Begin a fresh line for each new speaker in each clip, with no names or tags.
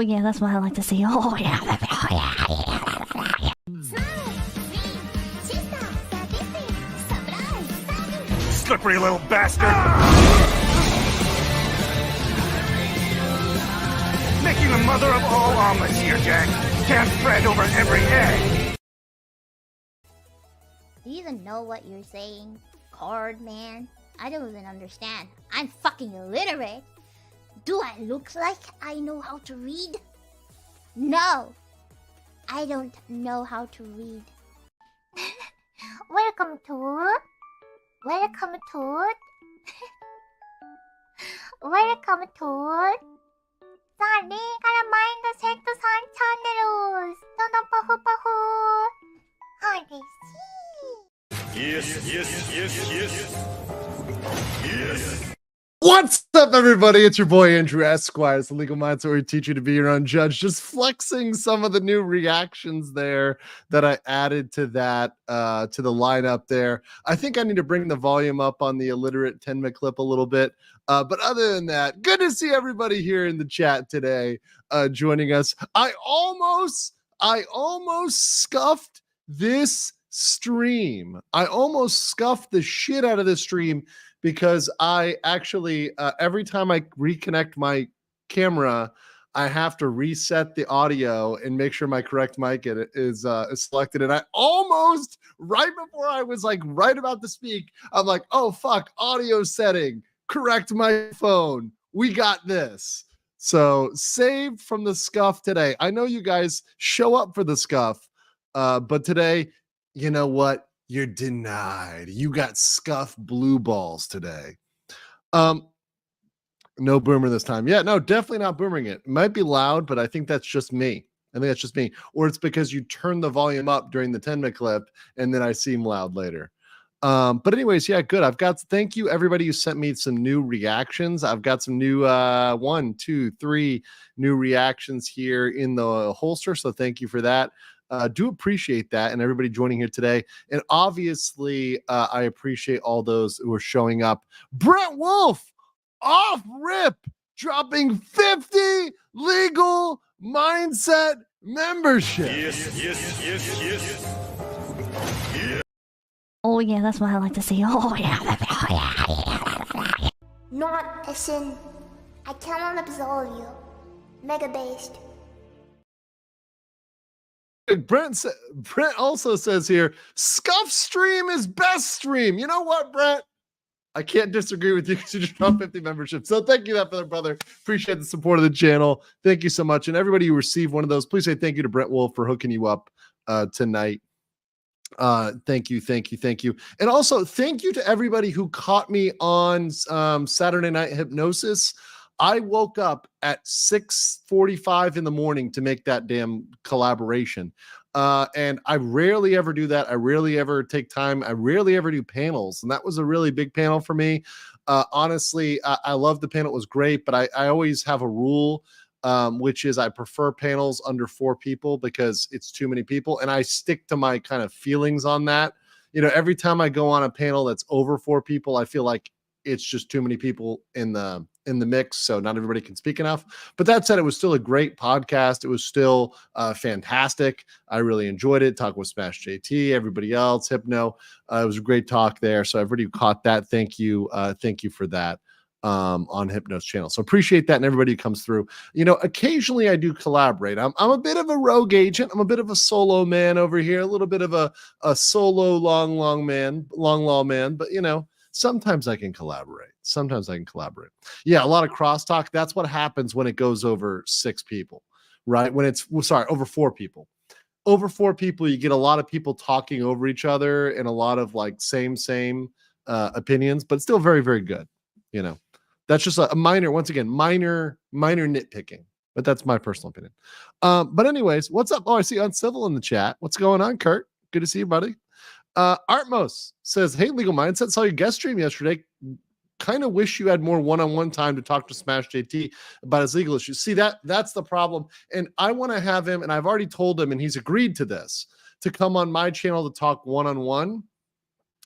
yeah, that's what I like to see. Oh yeah.
Slippery little bastard! Making the mother of all omelets here, Jack. Can't fret over every egg.
Do you even know what you're saying, card man? I don't even understand. I'm fucking illiterate. Do I look like I know how to read? No, I don't know how to read. Welcome to Welcome to สวัสดีการไมค์กับเช็คตัวซันชาแนลต้นปะฮูปะฮูฮอดิซี่
Yes. What's up, everybody? It's your boy Andrew Esquire. It's the Legal Mindset where we teach you to be your own judge. Just flexing some of the new reactions there that I added to that to the lineup there. I think I need to bring the volume up on the illiterate 10-minute clip a little bit. But other than that, good to see everybody here in the chat today joining us. I almost scuffed this stream. I almost scuffed the shit out of this stream because I actually, every time I reconnect my camera, I have to reset the audio and make sure my correct mic is selected. And I almost, right before I was like right about to speak, I'm like, oh fuck, audio setting, correct my phone. We got this. So saved from the scuff today. I know you guys show up for the scuff, but today, you know what? You're denied. You got scuffed blue balls today. No boomer this time. Yeah, no, definitely not boomering it. It might be loud, but I think that's just me. I think that's just me. Or it's because you turn the volume up during the 10-minute clip and then I seem loud later. But anyways, yeah, good. Thank you everybody who sent me some new reactions. I've got some new 1, 2, 3 new reactions here in the holster. So thank you for that. Do appreciate that and everybody joining here today. And obviously, I appreciate all those who are showing up. Brent Wolf, off rip, dropping 50 legal mindset membership. Yes.
Oh yeah, that's what I like to see. Oh yeah.
Not a sin. I cannot absolve you. Mega based.
Brent also says here, scuff stream is best stream. You know what, Brent? I can't disagree with you because you just dropped 50 memberships. So thank you for that, brother. Appreciate the support of the channel. Thank you so much. And everybody who received one of those, please say thank you to Brent Wolf for hooking you up tonight. Thank you. And also thank you to everybody who caught me on Saturday Night Hypnosis. I woke up at 6:45 in the morning to make that damn collaboration. And I rarely ever do that. I rarely ever take time. I rarely ever do panels. And that was a really big panel for me. Honestly, I love the panel. It was great, but I always have a rule, which is I prefer panels under 4 people because it's too many people. And I stick to my kind of feelings on that. You know, every time I go on a panel that's over 4 people, I feel like it's just too many people in the mix, so not everybody can speak enough. But that said, it was still a great podcast. It was still fantastic. I really enjoyed it. Talking with Smash JT, everybody else, Hypno. It was a great talk there. So everybody who caught that, thank you for that on Hypno's channel. So appreciate that, and everybody who comes through. You know, occasionally I do collaborate. I'm a bit of a rogue agent. I'm a bit of a solo man over here. A little bit of a solo long man. But you know. Sometimes I can collaborate. Yeah, a lot of crosstalk. That's what happens when it goes over 6 people, right? When it's, over 4 people. Over 4 people, you get a lot of people talking over each other and a lot of like same opinions, but still very, very good. You know, that's just a minor nitpicking, but that's my personal opinion. But anyways, what's up? Oh, I see Uncivil in the chat. What's going on, Kurt? Good to see you, buddy. Artmos says, hey, Legal Mindset, saw your guest stream yesterday. Kind of wish you had more one-on-one time to talk to Smash JT about his legal issues. See, that's the problem. And I want to have him, and I've already told him, and he's agreed to this, to come on my channel to talk one-on-one.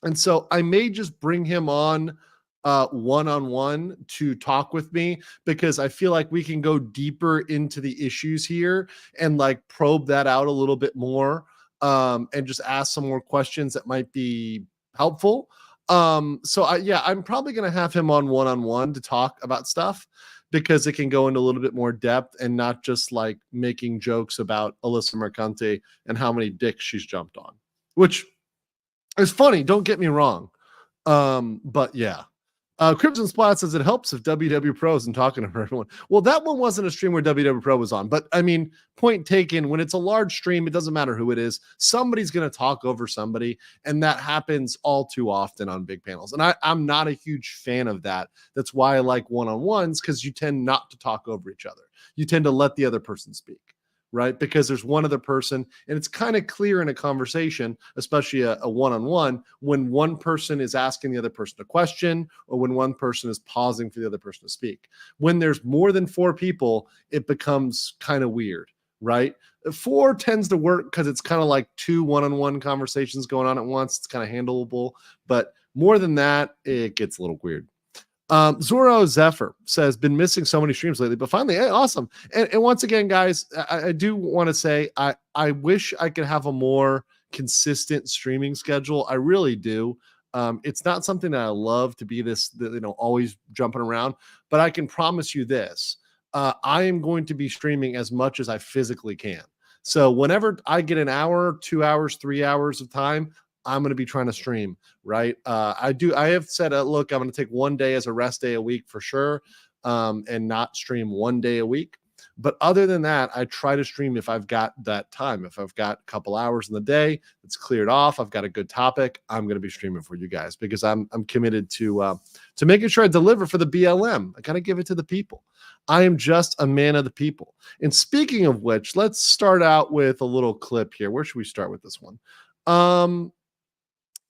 And so I may just bring him on one-on-one to talk with me, because I feel like we can go deeper into the issues here and like probe that out a little bit more, and just ask some more questions that might be helpful. So I'm probably going to have him on one-on-one to talk about stuff, because it can go into a little bit more depth and not just like making jokes about Alyssa Mercante and how many dicks she's jumped on, which is funny. Don't get me wrong. But yeah. Crimson Splat says it helps if WW Pro isn't talking to everyone. Well, that one wasn't a stream where WW Pro was on, but I mean, point taken. When it's a large stream, it doesn't matter who it is. Somebody's going to talk over somebody, and that happens all too often on big panels. And I'm not a huge fan of that. That's why I like one-on-ones, because you tend not to talk over each other. You tend to let the other person speak, right? Because there's one other person, and it's kind of clear in a conversation, especially a one-on-one, when one person is asking the other person a question, or when one person is pausing for the other person to speak. When there's more than 4 people, it becomes kind of weird, right? 4 tends to work because it's kind of like 2 one-on-one conversations going on at once. It's kind of handleable, but more than that, it gets a little weird. Zoro Zephyr says, been missing so many streams lately, but finally, hey, awesome. And once again, guys, I do want to say, I wish I could have a more consistent streaming schedule. I really do. It's not something that I love to be always jumping around, but I can promise you this. I am going to be streaming as much as I physically can. So whenever I get an hour, 2 hours, 3 hours of time, I'm going to be trying to stream, right? I have said, look, I'm going to take one day as a rest day a week for sure, and not stream one day a week. But other than that, I try to stream if I've got that time. If I've got a couple hours in the day, it's cleared off, I've got a good topic, I'm going to be streaming for you guys, because I'm committed to making sure I deliver for the BLM. I got to give it to the people. I am just a man of the people. And speaking of which, let's start out with a little clip here. Where should we start with this one?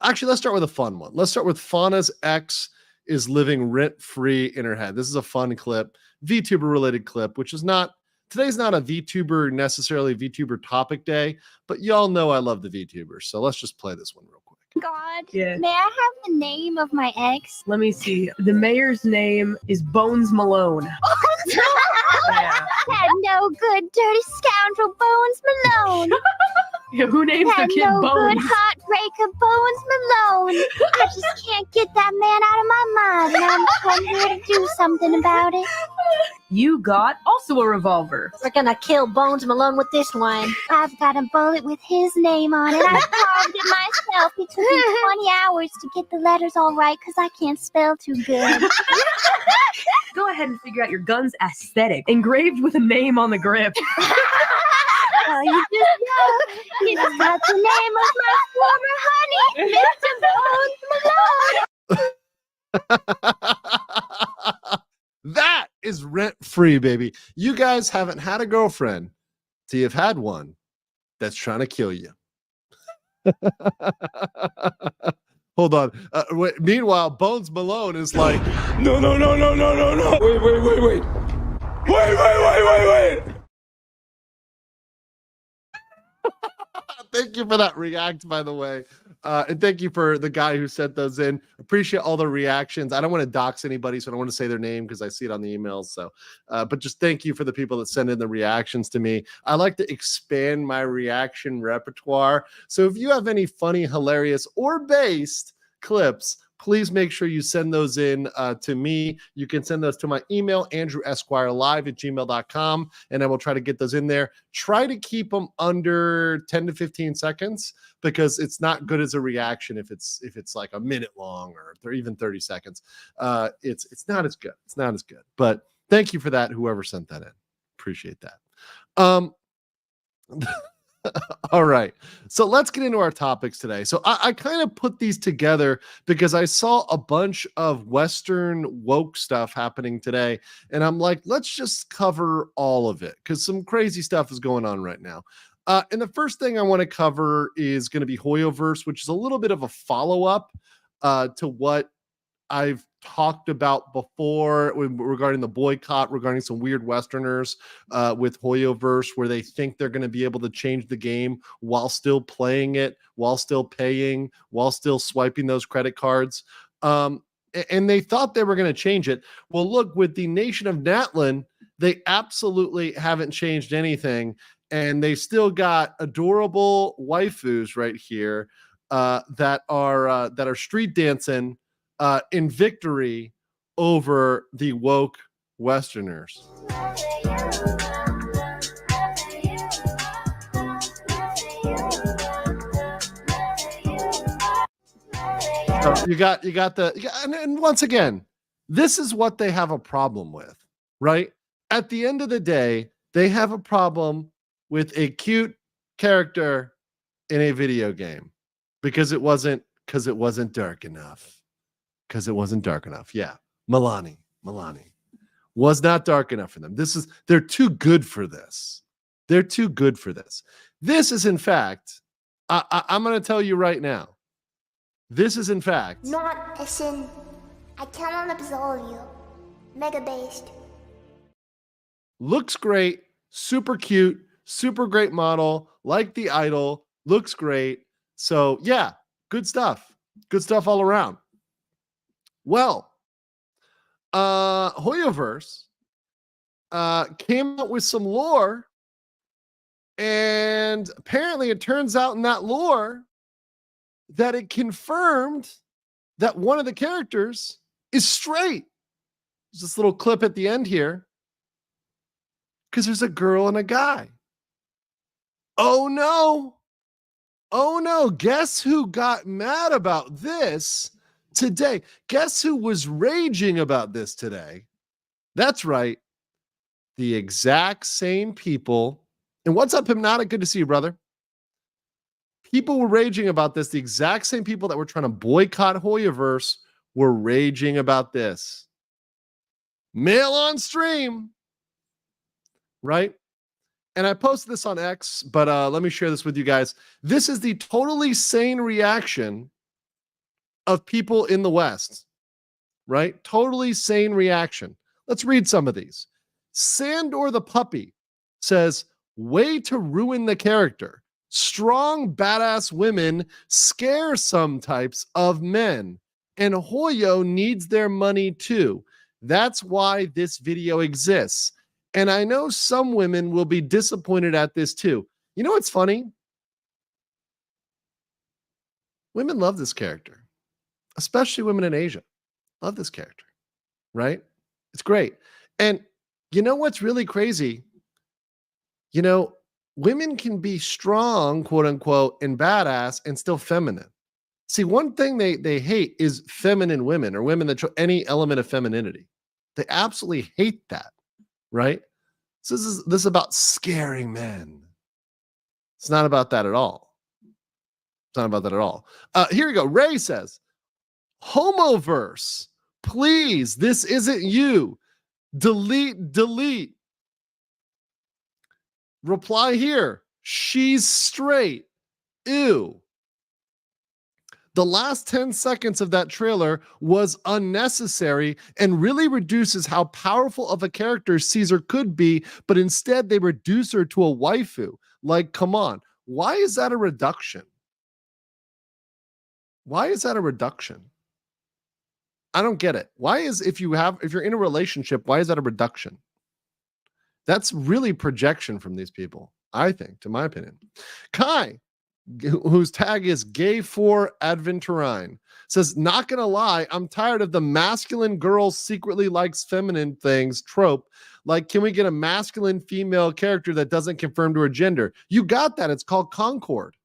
Actually, let's start with a fun one. Let's start with Fauna's ex is living rent-free in her head. This is a fun clip, VTuber related clip, which is not, today's not a VTuber, necessarily VTuber topic day, but y'all know I love the VTubers. So let's just play this one real quick.
God,
Yeah.
may I have the name of my ex?
Let me see. The mayor's name is Bones Malone. Yeah.
Had no good, dirty scoundrel Bones Malone.
Yeah, who names their
Had
kid
no
Bones?
good heartbreaker Bones Malone. I just can't get that man out of my mind, and I'm here to do something about it.
You got also a revolver.
We're gonna kill Bones Malone with this one.
I've got a bullet with his name on it. I carved it myself. It took me 20 hours to get the letters all right because I can't spell too good.
Go ahead and figure out your gun's aesthetic. Engraved with a name on the grip.
Oh, you just know. It's got the name of my former honey, Mr. Bones Malone.
That is rent-free, baby. You guys haven't had a girlfriend till you've had one that's trying to kill you. Hold on. Wait, meanwhile, Bones Malone is like,
No. Wait.
thank you for that react, by the way. And thank you for the guy who sent those in. Appreciate all the reactions. I don't want to dox anybody, so I don't want to say their name because I see it on the emails. So, but just thank you for the people that send in the reactions to me. I like to expand my reaction repertoire. So if you have any funny, hilarious, or based clips, please make sure you send those in to me. You can send those to my email, andrewesquirelive@gmail.com, and I will try to get those in there. Try to keep them under 10 to 15 seconds because it's not good as a reaction if it's like a minute long or even 30 seconds. It's not as good. It's not as good. But thank you for that, whoever sent that in. Appreciate that. All right. So let's get into our topics today. So I kind of put these together because I saw a bunch of Western woke stuff happening today. And I'm like, let's just cover all of it because some crazy stuff is going on right now. And the first thing I want to cover is going to be HoYoVerse, which is a little bit of a follow-up to what I've talked about before regarding the boycott, regarding some weird Westerners with HoYoVerse, where they think they're going to be able to change the game while still playing it, while still paying, while still swiping those credit cards. And they thought they were going to change it. Well, look, with the nation of Natlin, they absolutely haven't changed anything. And they still got adorable waifus right here that are street dancing in victory over the woke Westerners. So and once again, this is what they have a problem with, right? At the end of the day, they have a problem with a cute character in a video game because it wasn't dark enough. Because it wasn't dark enough. Yeah. Milani was not dark enough for them. They're too good for this. They're too good for this. This is, in fact, I'm going to tell you right now. This is, in fact,
Not a sin. I cannot absolve you. Mega based.
looks great, super cute, super great model, like the idol, looks great. So, yeah, good stuff. Good stuff all around. Well, HoYoVerse came out with some lore, and apparently it turns out in that lore that it confirmed that one of the characters is straight. There's this little clip at the end here because there's a girl and a guy. Oh no. Oh no. Guess who got mad about this today? Guess who was raging about this today? That's right. The exact same people. And what's up, Hypnotic? Good to see you, brother. People were raging about this. The exact same people that were trying to boycott HoYoVerse were raging about this. Mail on stream. Right? And I posted this on X, but let me share this with you guys. This is the totally sane reaction of people in the West. Right? Totally sane reaction. Let's read some of these. Sandor the Puppy says, way to ruin the character. Strong, badass women scare some types of men, and Hoyo needs their money too. That's why this video exists. And I know some women will be disappointed at this too. You know what's funny? Women love this character, especially women in Asia. Love this character, right? It's great. And you know what's really crazy? You know, women can be strong, quote unquote, and badass and still feminine. See, one thing they hate is feminine women or women that show any element of femininity. They absolutely hate that, right? So this is about scaring men. It's not about that at all. It's not about that at all. Here we go. Ray says, HoMoverse, please, this isn't you. Delete. Reply here. She's straight. Ew. The last 10 seconds of that trailer was unnecessary and really reduces how powerful of a character Caesar could be, but instead they reduce her to a waifu. Like, come on. Why is that a reduction? Why is that a reduction? I don't get it. If you're in a relationship, why is that a reduction? That's really projection from these people, I think, to my opinion. Kai, whose tag is gay4adventurine, says, not gonna lie, I'm tired of the masculine girl secretly likes feminine things trope. Like, can we get a masculine female character that doesn't confirm to her gender? You got that. It's called Concord.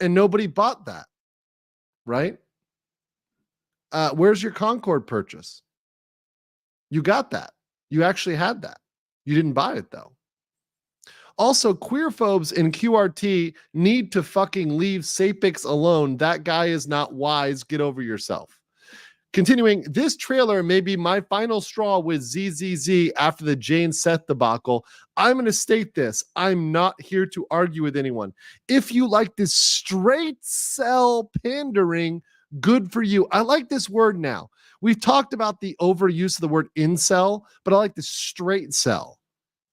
And nobody bought that, right? Where's your Concord purchase? You got that. You actually had that. You didn't buy it, though. Also, queerphobes in QRT need to fucking leave Sapix alone. That guy is not wise. Get over yourself. Continuing, this trailer may be my final straw with ZZZ after the Jane Seth debacle. I'm going to state this. I'm not here to argue with anyone. If you like this straight sell pandering, good for you. I like this word now. We've talked about the overuse of the word incel, but I like the straight sell.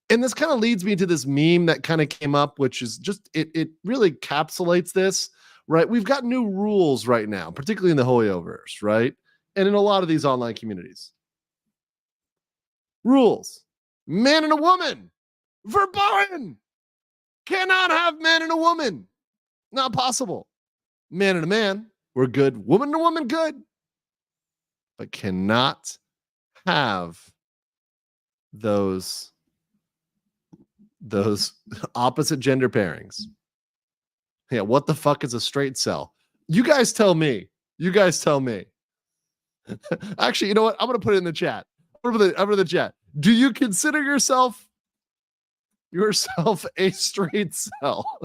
And this kind of leads me to this meme that kind of came up, which is just, it really encapsulates this, right? We've got new rules right now, particularly in the HoYoVerse, right? and in a lot of these online communities. Rules. Man and a woman. Verboten. Cannot have man and a woman. Not possible. Man and a man, we're good. Woman and a woman, good. But cannot have those opposite gender pairings. Yeah, what the fuck is a straight cell? You guys tell me. You guys tell me. Actually, you know what? I'm going to put it in the chat. I'm going to put it in the chat. Do you consider yourself a straight cell?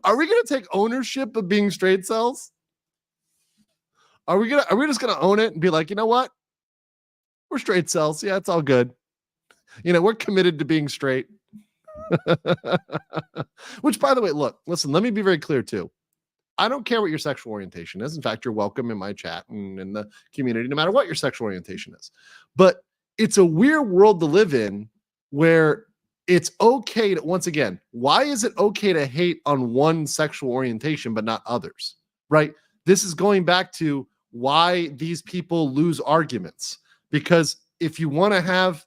Are we going to take ownership of being straight cells? Are we just going to own it and be like, you know what? We're straight cells. Yeah, it's all good. You know, we're committed to being straight. Which, by the way, look, listen, let me be very clear too. I don't care what your sexual orientation is. In fact, you're welcome in my chat and in the community, no matter what your sexual orientation is. But it's a weird world to live in where it's okay to, once again, why is it okay to hate on one sexual orientation but not others, right? This is going back to why these people lose arguments. Because if you want to have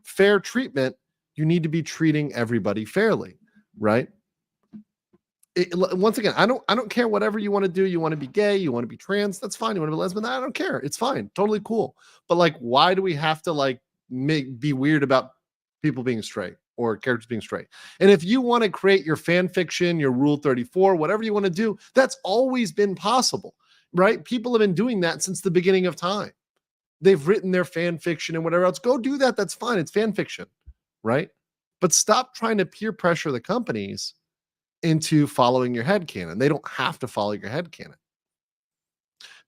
fair treatment, you need to be treating everybody fairly, right? Once again, I don't care whatever you want to do. You want to be gay, you want to be trans, that's fine. You want to be lesbian, I don't care. It's fine, totally cool. But like, why do we have to like be weird about people being straight or characters being straight? And if you want to create your fan fiction, your Rule 34, whatever you want to do, that's always been possible, right? People have been doing that since the beginning of time. They've written their fan fiction and whatever else. Go do that. That's fine. It's fan fiction, right? But stop trying to peer pressure the companies into following your headcanon. They don't have to follow your headcanon.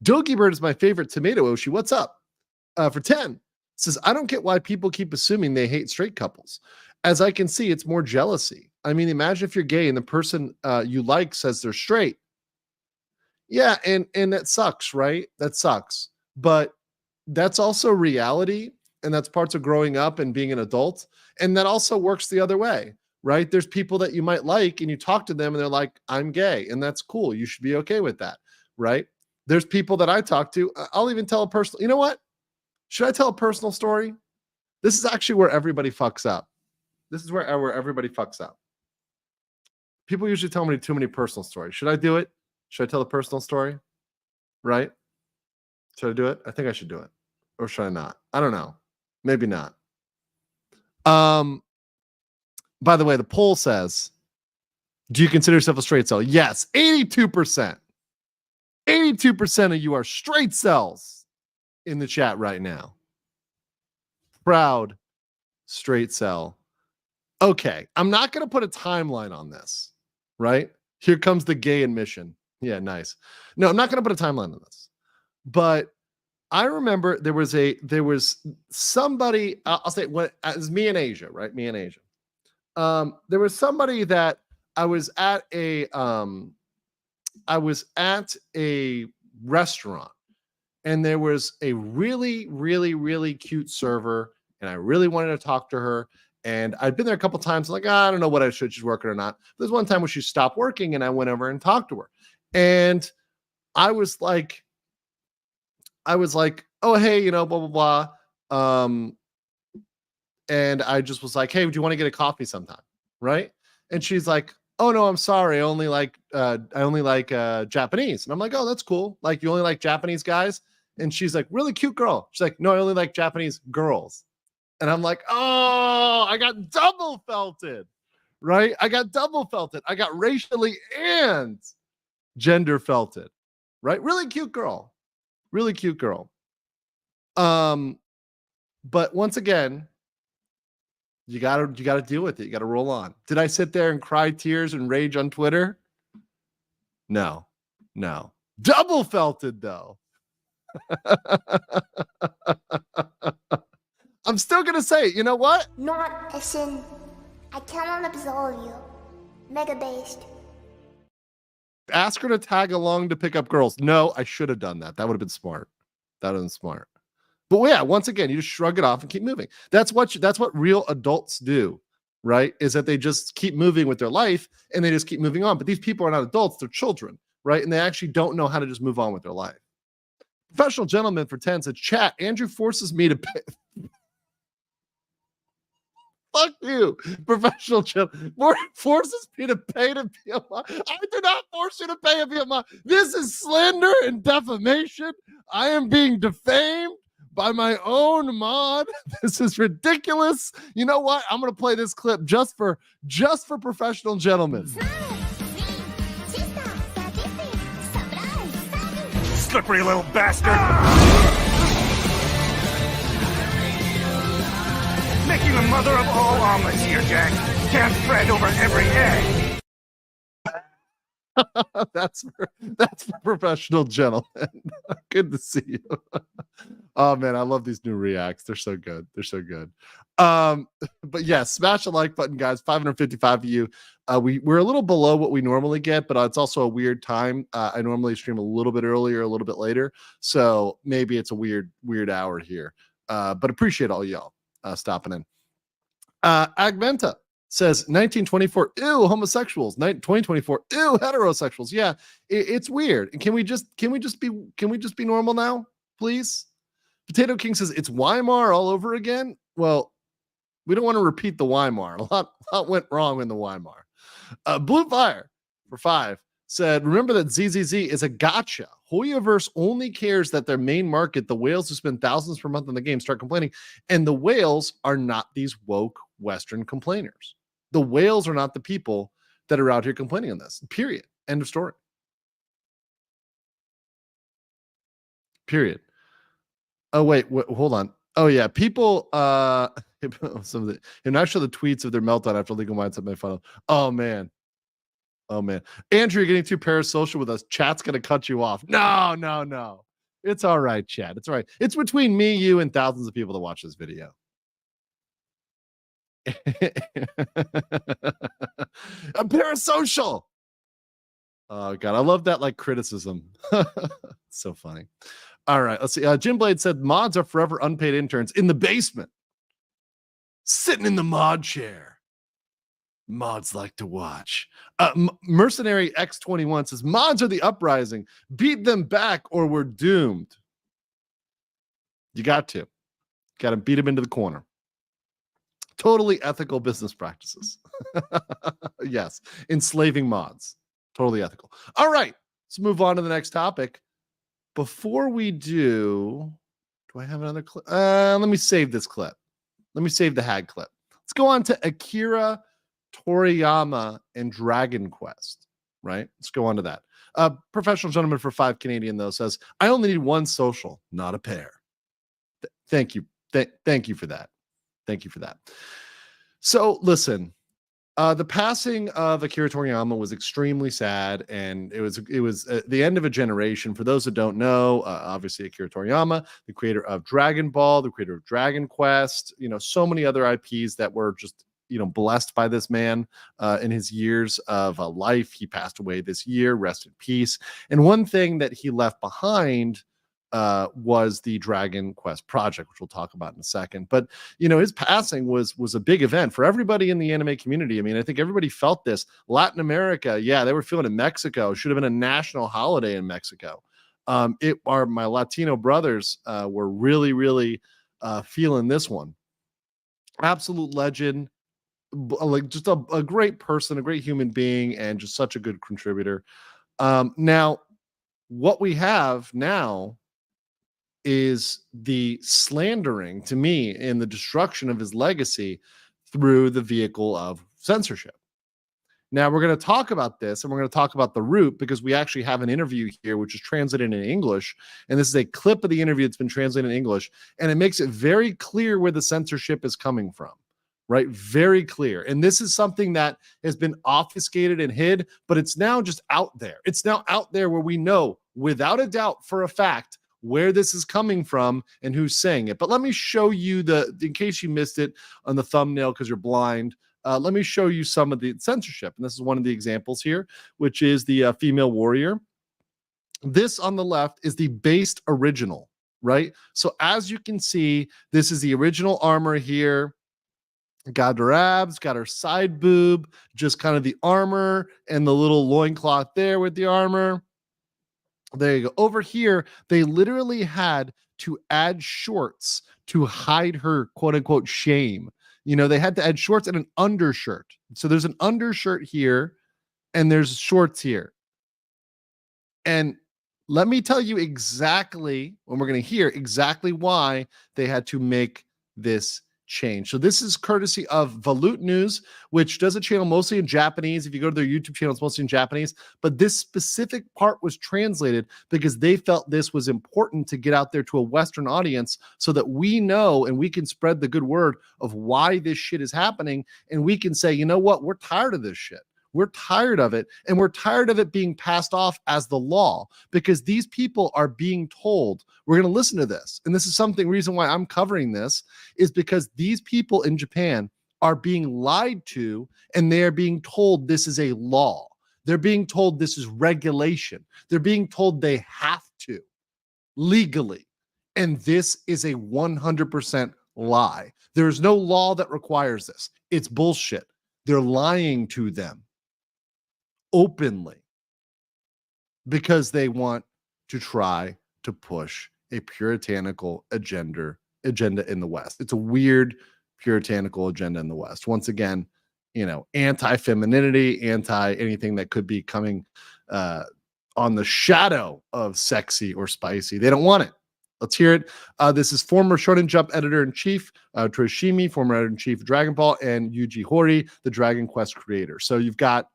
Dogie Bird is my favorite tomato Oshi. What's up? For 10. Says, I don't get why people keep assuming they hate straight couples. As I can see, it's more jealousy. I mean, imagine if you're gay and the person you like says they're straight. Yeah, and that sucks, right? That sucks. But that's also reality, and that's parts of growing up and being an adult. And that also works the other way, right? There's people that you might like, and you talk to them, and they're like, I'm gay, and that's cool. You should be okay with that, right? There's people that I talk to. I'll even tell a personal, you know what? Should I tell a personal story? This is actually where everybody fucks up. This is where everybody fucks up. People usually tell me too many personal stories. Should I do it? Should I tell a personal story? Right? Should I do it? I think I should do it. Or should I not? I don't know. Maybe not. By the way, the poll says, do you consider yourself a straight cell? Yes, 82%. 82% of you are straight cells in the chat right now. Proud straight cell. Okay, I'm not going to put a timeline on this, right? Here comes the gay admission. Yeah, nice. No, I'm not going to put a timeline on this. But I remember there was somebody, I'll say, when it was me in Asia, right? Me in Asia. There was somebody that I was at a restaurant, and there was a really, really, really cute server, and I really wanted to talk to her. And I'd been there a couple times, like, I don't know what she's working or not. There's one time when she stopped working, and I went over and talked to her. And I was like, oh, hey, you know, blah, blah, blah. And I just was like, hey, do you want to get a coffee sometime? Right. And she's like, oh, no, I'm sorry. I only like Japanese. And I'm like, oh, that's cool. Like, you only like Japanese guys? And she's like, really cute girl. She's like, no, I only like Japanese girls. And I'm like, oh, I got double felted. Right. I got double felted. I got racially and gender felted. Right. Really cute girl. Really cute girl. But once again, you gotta deal with it. You gotta roll on. Did I sit there and cry tears and rage on Twitter? No. Double felted though. I'm still gonna say it. You know what?
Not a sin. I cannot absolve you. Mega based.
Ask her to tag along to pick up girls. No, I should have done that. That would have been smart. That would have been smart. But yeah, once again, you just shrug it off and keep moving. That's what real adults do, right? Is that they just keep moving with their life and they just keep moving on. But these people are not adults, they're children, right? And they actually don't know how to just move on with their life. Professional Gentleman for 10 said, chat, Andrew forces me to pay. Fuck you, Professional Gentleman. Forces me to pay to be a mod. I do not force you to pay to be a mod. This is slander and defamation. I am being defamed by my own mod. This is ridiculous. You know what? I'm going to play this clip just for Professional Gentlemen.
Slippery little bastard! Making the mother of all omelets here, Jack. Can't fret over every egg.
That's for Professional Gentlemen. Good to see you. Oh man, I love these new reacts. They're so good. They're so good. But yeah, smash the like button, guys. 555 of you. We're a little below what we normally get, but it's also a weird time. I normally stream a little bit earlier, a little bit later, so maybe it's a weird hour here. But appreciate all y'all stopping in. Agmenta says 1924, ew, homosexuals. 2024, ew, heterosexuals. Yeah, it's weird. And can we just be normal now, please? Potato King says it's Weimar all over again. Well, we don't want to repeat the Weimar. A lot went wrong in the Weimar. Blue Fire for 5 said, remember that ZZZ is a gotcha. HoYoVerse only cares that their main market, the whales who spend thousands per month on the game, start complaining. And the whales are not these woke Western complainers. The whales are not the people that are out here complaining on this. Period. End of story. Period. Oh, wait, hold on. Oh, yeah. People, some of the, and I show the tweets of their meltdown after legal mindset made fun of. Oh, man. Oh, man. Andrew, you're getting too parasocial with us. Chat's going to cut you off. No. It's all right, chat. It's all right. It's between me, you, and thousands of people that watch this video. I'm parasocial. Oh, God. I love that, like, criticism. So funny. All right, let's see. Jim Blade said mods are forever unpaid interns in the basement, sitting in the mod chair. Mods like to watch. Mercenary X21 says mods are the uprising. Beat them back or we're doomed. You got to beat them into the corner. Totally ethical business practices. Yes, enslaving mods. Totally ethical. All right, let's move on to the next topic. Before we do I have another clip? Let me save this clip. Let me save the hag clip. Let's go on to Akira Toriyama and Dragon Quest, right? Let's go on to that. Professional Gentleman for 5 Canadian, though, says, I only need one social, not a pair. Thank you. Thank you for that. Thank you for that. So listen, the passing of Akira Toriyama was extremely sad, and it was the end of a generation. For those that don't know, obviously Akira Toriyama, the creator of Dragon Ball, the creator of Dragon Quest, so many other IPs that were just blessed by this man in his years of life. He passed away this year. Rest in peace. And one thing that he left behind was the Dragon Quest project, which we'll talk about in a second. But his passing was a big event for everybody in the anime community. I mean, I think everybody felt this. Latin America, yeah, they were feeling it. Mexico should have been a national holiday in Mexico. My Latino brothers were really feeling this one. Absolute legend, like just a great person, a great human being, and just such a good contributor. Now, what we have now is the slandering, to me, and the destruction of his legacy through the vehicle of censorship. Now, we're going to talk about this, and we're going to talk about the root, because we actually have an interview here which is translated in English, and this is a clip of the interview that's been translated in English, and it makes it very clear where the censorship is coming from, right? Very clear. And this is something that has been obfuscated and hid, but it's now just out there. It's now out there where we know without a doubt for a fact where this is coming from and who's saying it. But let me show you in case you missed it on the thumbnail because you're blind, let me show you some of the censorship. And this is one of the examples here, which is the female warrior. This on the left is the based original, right? So as you can see, this is the original armor here. Got her abs, got her side boob, just kind of the armor and the little loincloth there with the armor. There you go. Over here, they literally had to add shorts to hide her quote unquote shame. You know, they had to add shorts and an undershirt. So there's an undershirt here and there's shorts here. And let me tell you exactly, when we're going to hear exactly why they had to make this change. So this is courtesy of Valut News, which does a channel mostly in Japanese. If you go to their YouTube channel, it's mostly in Japanese. But this specific part was translated because they felt this was important to get out there to a Western audience so that we know and we can spread the good word of why this shit is happening. And we can say, you know what? We're tired of this shit. We're tired of it, and we're tired of it being passed off as the law because these people are being told, we're going to listen to this. And this is reason why I'm covering this is because these people in Japan are being lied to, and they are being told this is a law. They're being told this is regulation. They're being told they have to legally. And this is a 100% lie. There is no law that requires this. It's bullshit. They're lying to them openly because they want to try to push a puritanical agenda in the West. It's a weird puritanical agenda in the West. Once again, you know, anti-femininity, anti-anything that could be coming on the shadow of sexy or spicy. They don't want it. Let's hear it. This is former Shonen Jump editor-in-chief, Torishimi, former editor-in-chief of Dragon Ball, and Yuji Horii, the Dragon Quest creator. So you've got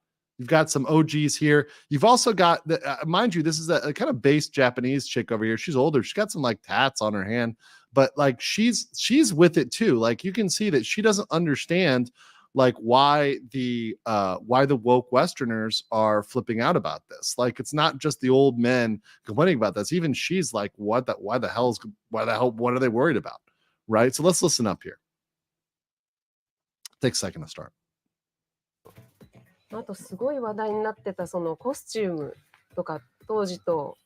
some OGs here. You've also got, mind you, this is a kind of base Japanese chick over here. She's older. She's got some like tats on her hand, but like she's with it too. Like you can see that she doesn't understand like why the woke Westerners are flipping out about this. Like it's not just the old men complaining about this. Even she's like, what the hell, what are they worried about? Right? So let's listen up here. Take a second to start.
あとすごい話題になってたそのコスチュームとか当時と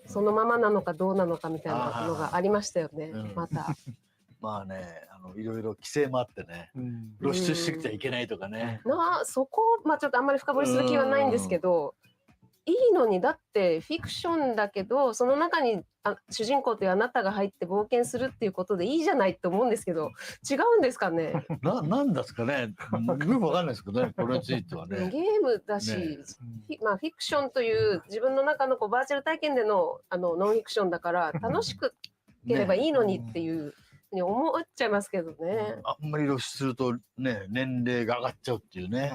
そのままなのかどうなのかみたいなのがありましたよね。また。
まあね、いろいろ規制もあってね、露出してきちゃいけないとかね。
そこまあちょっとあんまり深掘りする気はないんですけど、いいのにだってフィクションだけどその中に主人公というあなたが入って冒険するっていうことでいいじゃないと思うんですけど、違うんですかね。
なんですかね。よくわかんないですけどね、これについてはね。
ゲームだし、まあフィクションという自分の中のこうバーチャル体験でのノンフィクションだから楽しくければいいのにっていう。に思っちゃいますけどね。
あんまり露出するとね、年齢が上がっちゃうっていうね。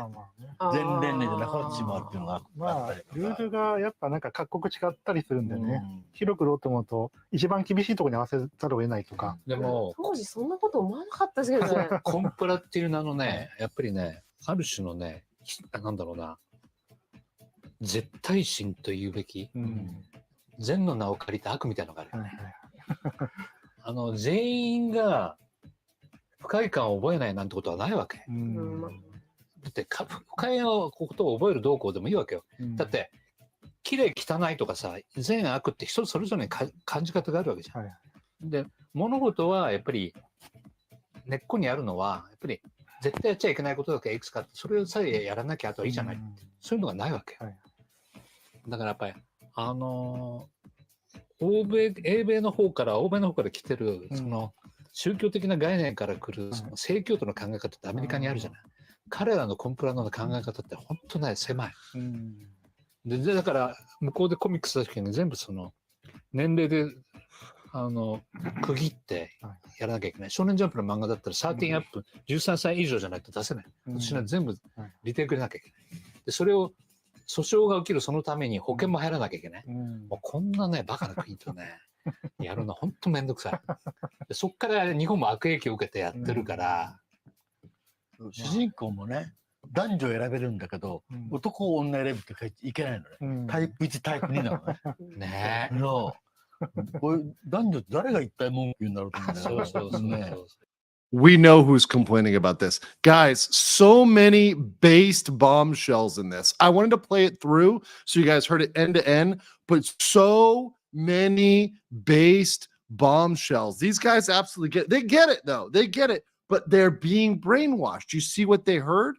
全年齢じゃなくなってしまうっていうのがあったりとか。
ルールがやっぱなんか各国違ったりするんでね、広く売ろうと思うと一番厳しいところに合わせざるを得ないとか。
でも当時そんなこと思わなかったですけどね。
コンプラっていう名のね、やっぱりね、ある種のね、なんだろうな、絶対心というべき、善の名を借りた悪みたいなのがあるよね。全員が不快感を覚えないなんてことはないわけ。だって不快なことを覚える動向でもいいわけよ。だって綺麗汚いとかさ、善悪って人それぞれに感じ方があるわけじゃん。で物事はやっぱり根っこにあるのはやっぱり絶対やっちゃいけないことだけいくつかあって、それさえやらなきゃあとはいいじゃない、そういうのがないわけ。だからやっぱり欧米の方から来てるその宗教的な概念から来るその正教徒の考え方ってアメリカにあるじゃない。彼らのコンプラの考え方って本当ね狭い。でだから向こうでコミックス出す時に全部その年齢で区切ってやらなきゃいけない。少年ジャンプの漫画だったら13アップ、13歳以上じゃないと出せない。私は全部リテイクでなきゃいけない。でそれを訴訟が起きるそのために保険も入らなきゃいけない。もうこんなねバカな国とねやるの本当めんどくさい。でそっから日本も悪影響を受けてやってるから、
主人公もね男女選べるんだけど、男女選ぶって書いていけないのね。タイプ1タイプ2なのね。ねえ。これ男女誰が一体文句言うんだろうと思うんだよ。そうですね。
We know who's complaining about this. Guys, so many based bombshells in this. I wanted to play it through so you guys heard it end to end, but so many based bombshells. These guys absolutely get it though. They get it, but they're being brainwashed. You see what they heard?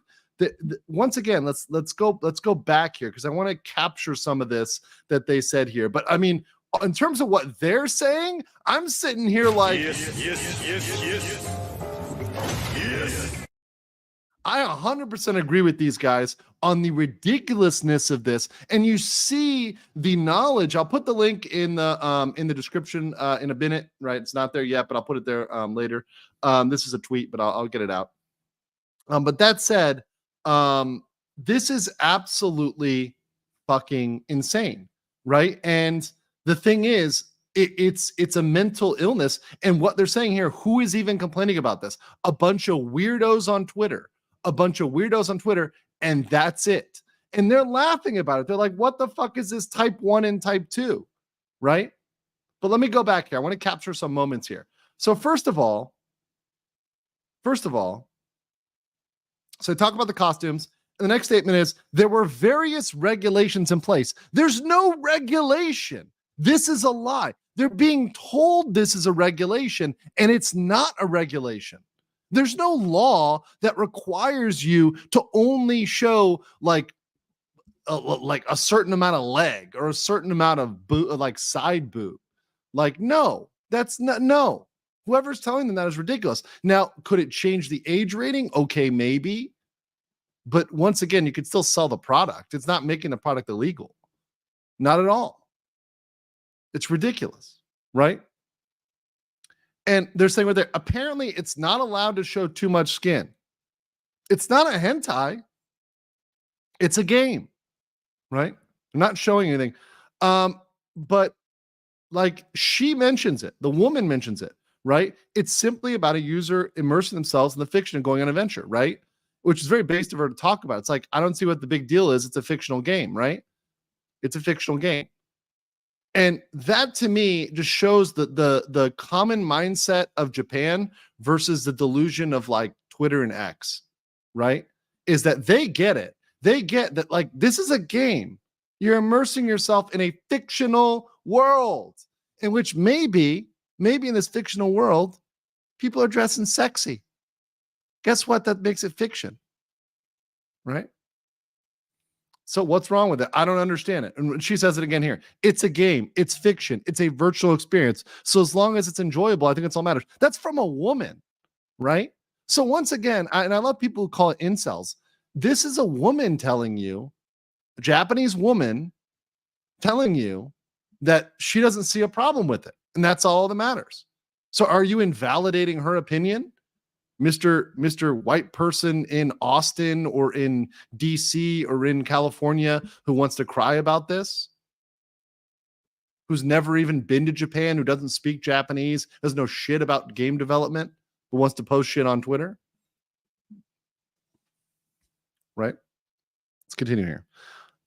Once again, let's go back here because I want to capture some of this that they said here. But I mean, in terms of what they're saying, I'm sitting here like, yes. I 100% agree with these guys on the ridiculousness of this, and you see the knowledge. I'll put the link in the description in a minute. Right, it's not there yet, but I'll put it there later. This is a tweet, but I'll get it out. But that said, this is absolutely fucking insane, right? And the thing is, it's a mental illness. And what they're saying here, who is even complaining about this? A bunch of weirdos on Twitter. And that's it. And they're laughing about it. They're like, what the fuck is this type 1 and type 2, right? But let me go back here. I want to capture some moments here. So first of all, so I talk about the costumes. And the next statement is, there were various regulations in place. There's no regulation. This is a lie. They're being told this is a regulation, and it's not a regulation. There's no law that requires you to only show like a certain amount of leg or a certain amount of boot, like side boob. Like, no, that's not, no. Whoever's telling them that is ridiculous. Now, could it change the age rating? Okay, maybe. But once again, you could still sell the product. It's not making the product illegal. Not at all. It's ridiculous, right? And they're saying right there, apparently it's not allowed to show too much skin. It's not a hentai. It's a game, right? I'm not showing anything. But like she mentions it, the woman mentions it, right? It's simply about a user immersing themselves in the fiction and going on an adventure, right? Which is very base of her to talk about. It's like, I don't see what the big deal is. It's a fictional game, right? It's a fictional game. And that to me just shows the common mindset of Japan versus the delusion of like Twitter and X, right? Is that they get it. They get that like this is a game. You're immersing yourself in a fictional world in which maybe in this fictional world, people are dressing sexy. Guess what? That makes it fiction, right? So what's wrong with it? I don't understand it. And she says it again here. It's a game. It's fiction. It's a virtual experience. So as long as it's enjoyable, I think it's all matters. That's from a woman, right? So once again, I love people who call it incels. This is a woman telling you, a Japanese woman telling you that she doesn't see a problem with it. And that's all that matters. So are you invalidating her opinion? Mr. White person in Austin or in DC or in California who wants to cry about this, who's never even been to Japan, who doesn't speak Japanese, doesn't know shit about game development, who wants to post shit on Twitter, right? Let's continue here.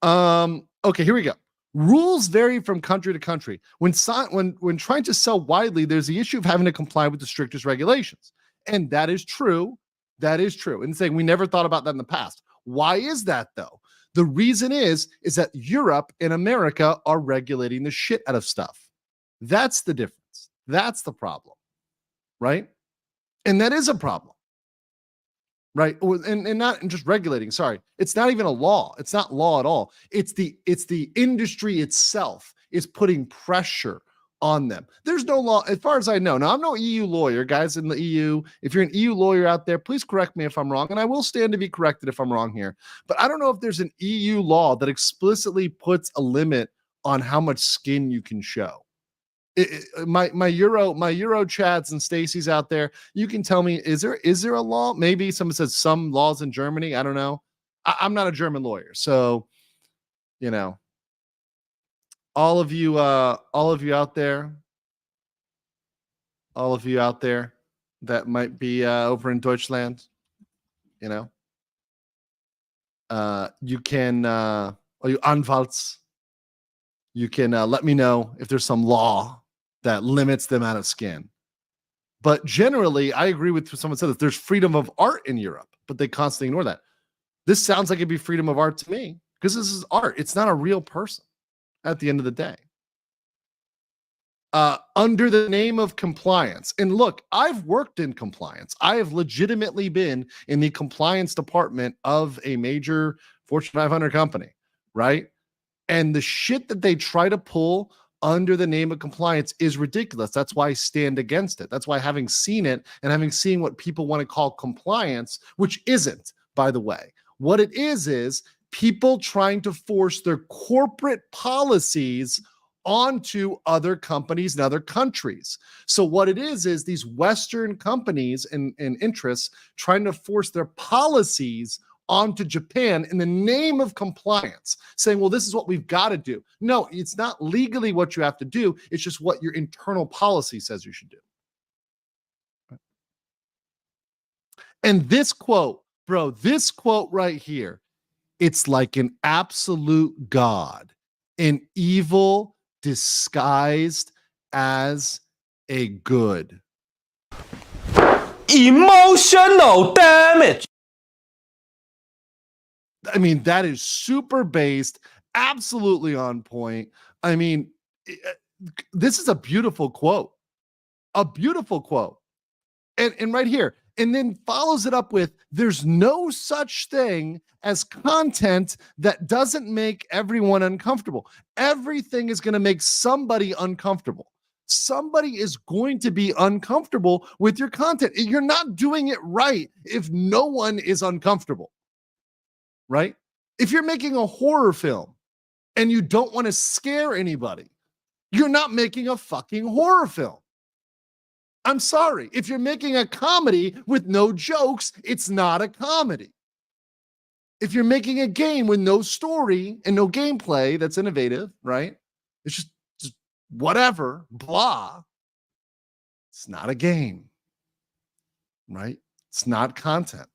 Okay, here we go. Rules vary from country to country. When trying to sell widely, there's the issue of having to comply with the strictest regulations. And that is true. That is true. And saying we never thought about that in the past. Why is that though? The reason is that Europe and America are regulating the shit out of stuff. That's the difference. That's the problem. Right? And that is a problem. Right? And not just regulating. Sorry. It's not even a law. It's not law at all. It's the industry itself is putting pressure on them. There's no law, as far as I know. Now, I'm no EU lawyer, guys in the EU. If you're an EU lawyer out there, please correct me if I'm wrong, and I will stand to be corrected if I'm wrong here. But I don't know if there's an EU law that explicitly puts a limit on how much skin you can show. My Euro chats and Stacy's out there, you can tell me, is there a law? Maybe someone says some laws in Germany. I don't know. I'm not a German lawyer, so you know. All of you out there that might be over in Deutschland, you know, you can, or you Anwalts, you can let me know if there's some law that limits the amount of skin. But generally, I agree with someone said that there's freedom of art in Europe, but they constantly ignore that. This sounds like it'd be freedom of art to me because this is art. It's not a real person at the end of the day. under the name of compliance. And look, I've worked in compliance. I have legitimately been in the compliance department of a major Fortune 500 company, right? And the shit that they try to pull under the name of compliance is ridiculous. That's why I stand against it. That's why, having seen it and having seen what people want to call compliance, which isn't, by the way, what it is people trying to force their corporate policies onto other companies and other countries. So what it is these Western companies and interests trying to force their policies onto Japan in the name of compliance, saying, well, this is what we've got to do. No, it's not legally what you have to do. It's just what your internal policy says you should do. And this quote, bro, this quote right here, it's like an absolute god, an evil disguised as a good.
Emotional damage.
I mean, that is super based, absolutely on point. I mean, this is a beautiful quote, and right here. And then follows it up with, there's no such thing as content that doesn't make everyone uncomfortable. Everything is going to make somebody uncomfortable. Somebody is going to be uncomfortable with your content. You're not doing it right if no one is uncomfortable, right? If you're making a horror film and you don't want to scare anybody, you're not making a fucking horror film. I'm sorry. If you're making a comedy with no jokes, it's not a comedy. If you're making a game with no story and no gameplay that's innovative, right? It's just whatever, blah. It's not a game, right? It's not content.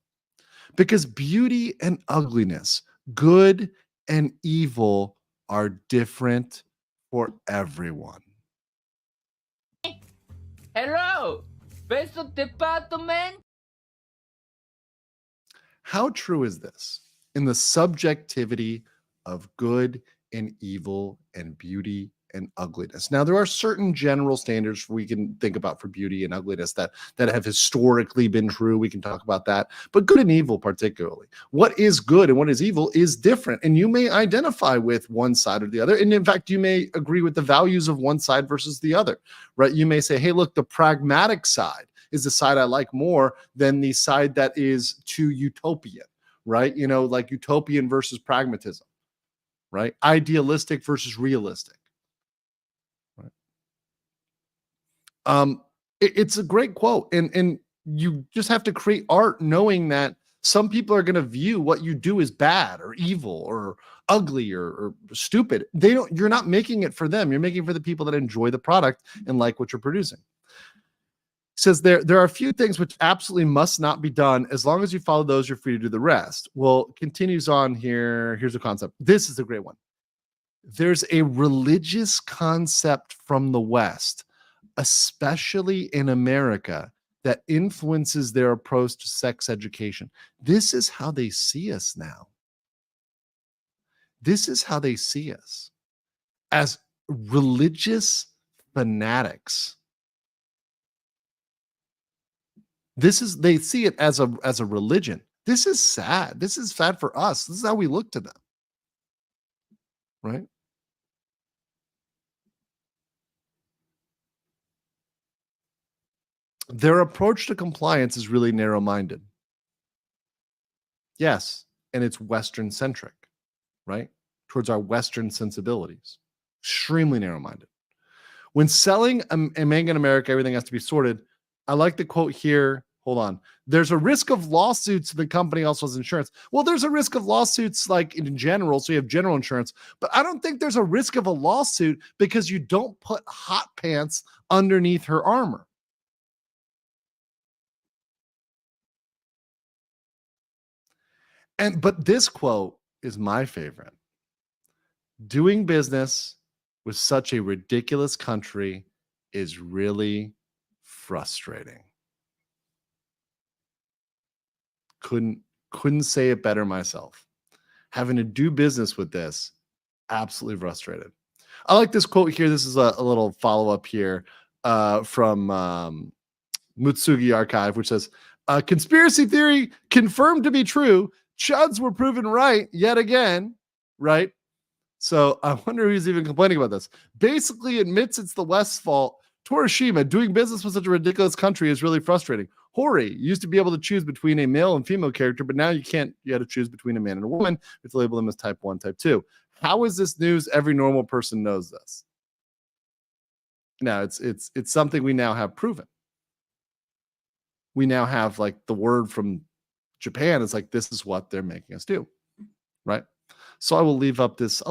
Because beauty and ugliness, good and evil are different for everyone.
Hello, best department.
How true is this in the subjectivity of good and evil and beauty and ugliness? Now, there are certain general standards we can think about for beauty and ugliness that have historically been true. We can talk about that. But good and evil particularly. What is good and what is evil is different. And you may identify with one side or the other. And in fact, you may agree with the values of one side versus the other, right? You may say, hey, look, the pragmatic side is the side I like more than the side that is too utopian, right? You know, like utopian versus pragmatism, right? Idealistic versus realistic. It's a great quote, and you just have to create art knowing that some people are going to view what you do as bad or evil or ugly or stupid. You're not making it for them. You're making it for the people that enjoy the product and like what you're producing. It says there are a few things which absolutely must not be done. As long as you follow those, you're free to do the rest. Well, continues on here. Here's a concept. This is a great one. There's a religious concept from the West, especially in America, that influences their approach to sex education. This is how they see us now. This is how they see us, as religious fanatics. They see it as a religion. This is sad. This is sad for us. This is how we look to them, right? Their approach to compliance is really narrow-minded. Yes, and it's Western-centric, right? Towards our Western sensibilities. Extremely narrow-minded. When selling a manga in America, everything has to be sorted. I like the quote here. Hold on. There's a risk of lawsuits. The company also has insurance. Well, there's a risk of lawsuits like in general, so you have general insurance. But I don't think there's a risk of a lawsuit because you don't put hot pants underneath her armor. But this quote is my favorite. Doing business with such a ridiculous country is really frustrating. Couldn't say it better myself. Having to do business with this, absolutely frustrated. I like this quote here. This is a little follow-up here from Mutsugi Archive, which says, conspiracy theory confirmed to be true. Chuds were proven right yet again, right? So I wonder who's even complaining about this. Basically admits it's the West's fault. Torishima, doing business with such a ridiculous country is really frustrating. Hori used to be able to choose between a male and female character, but now you can't. You got to choose between a man and a woman. You have to label them as type 1, type 2. How is this news? Every normal person knows this. Now it's something we now have proven. We now have like the word from Japan is like, this is what they're making us do, right? So I'll leave up this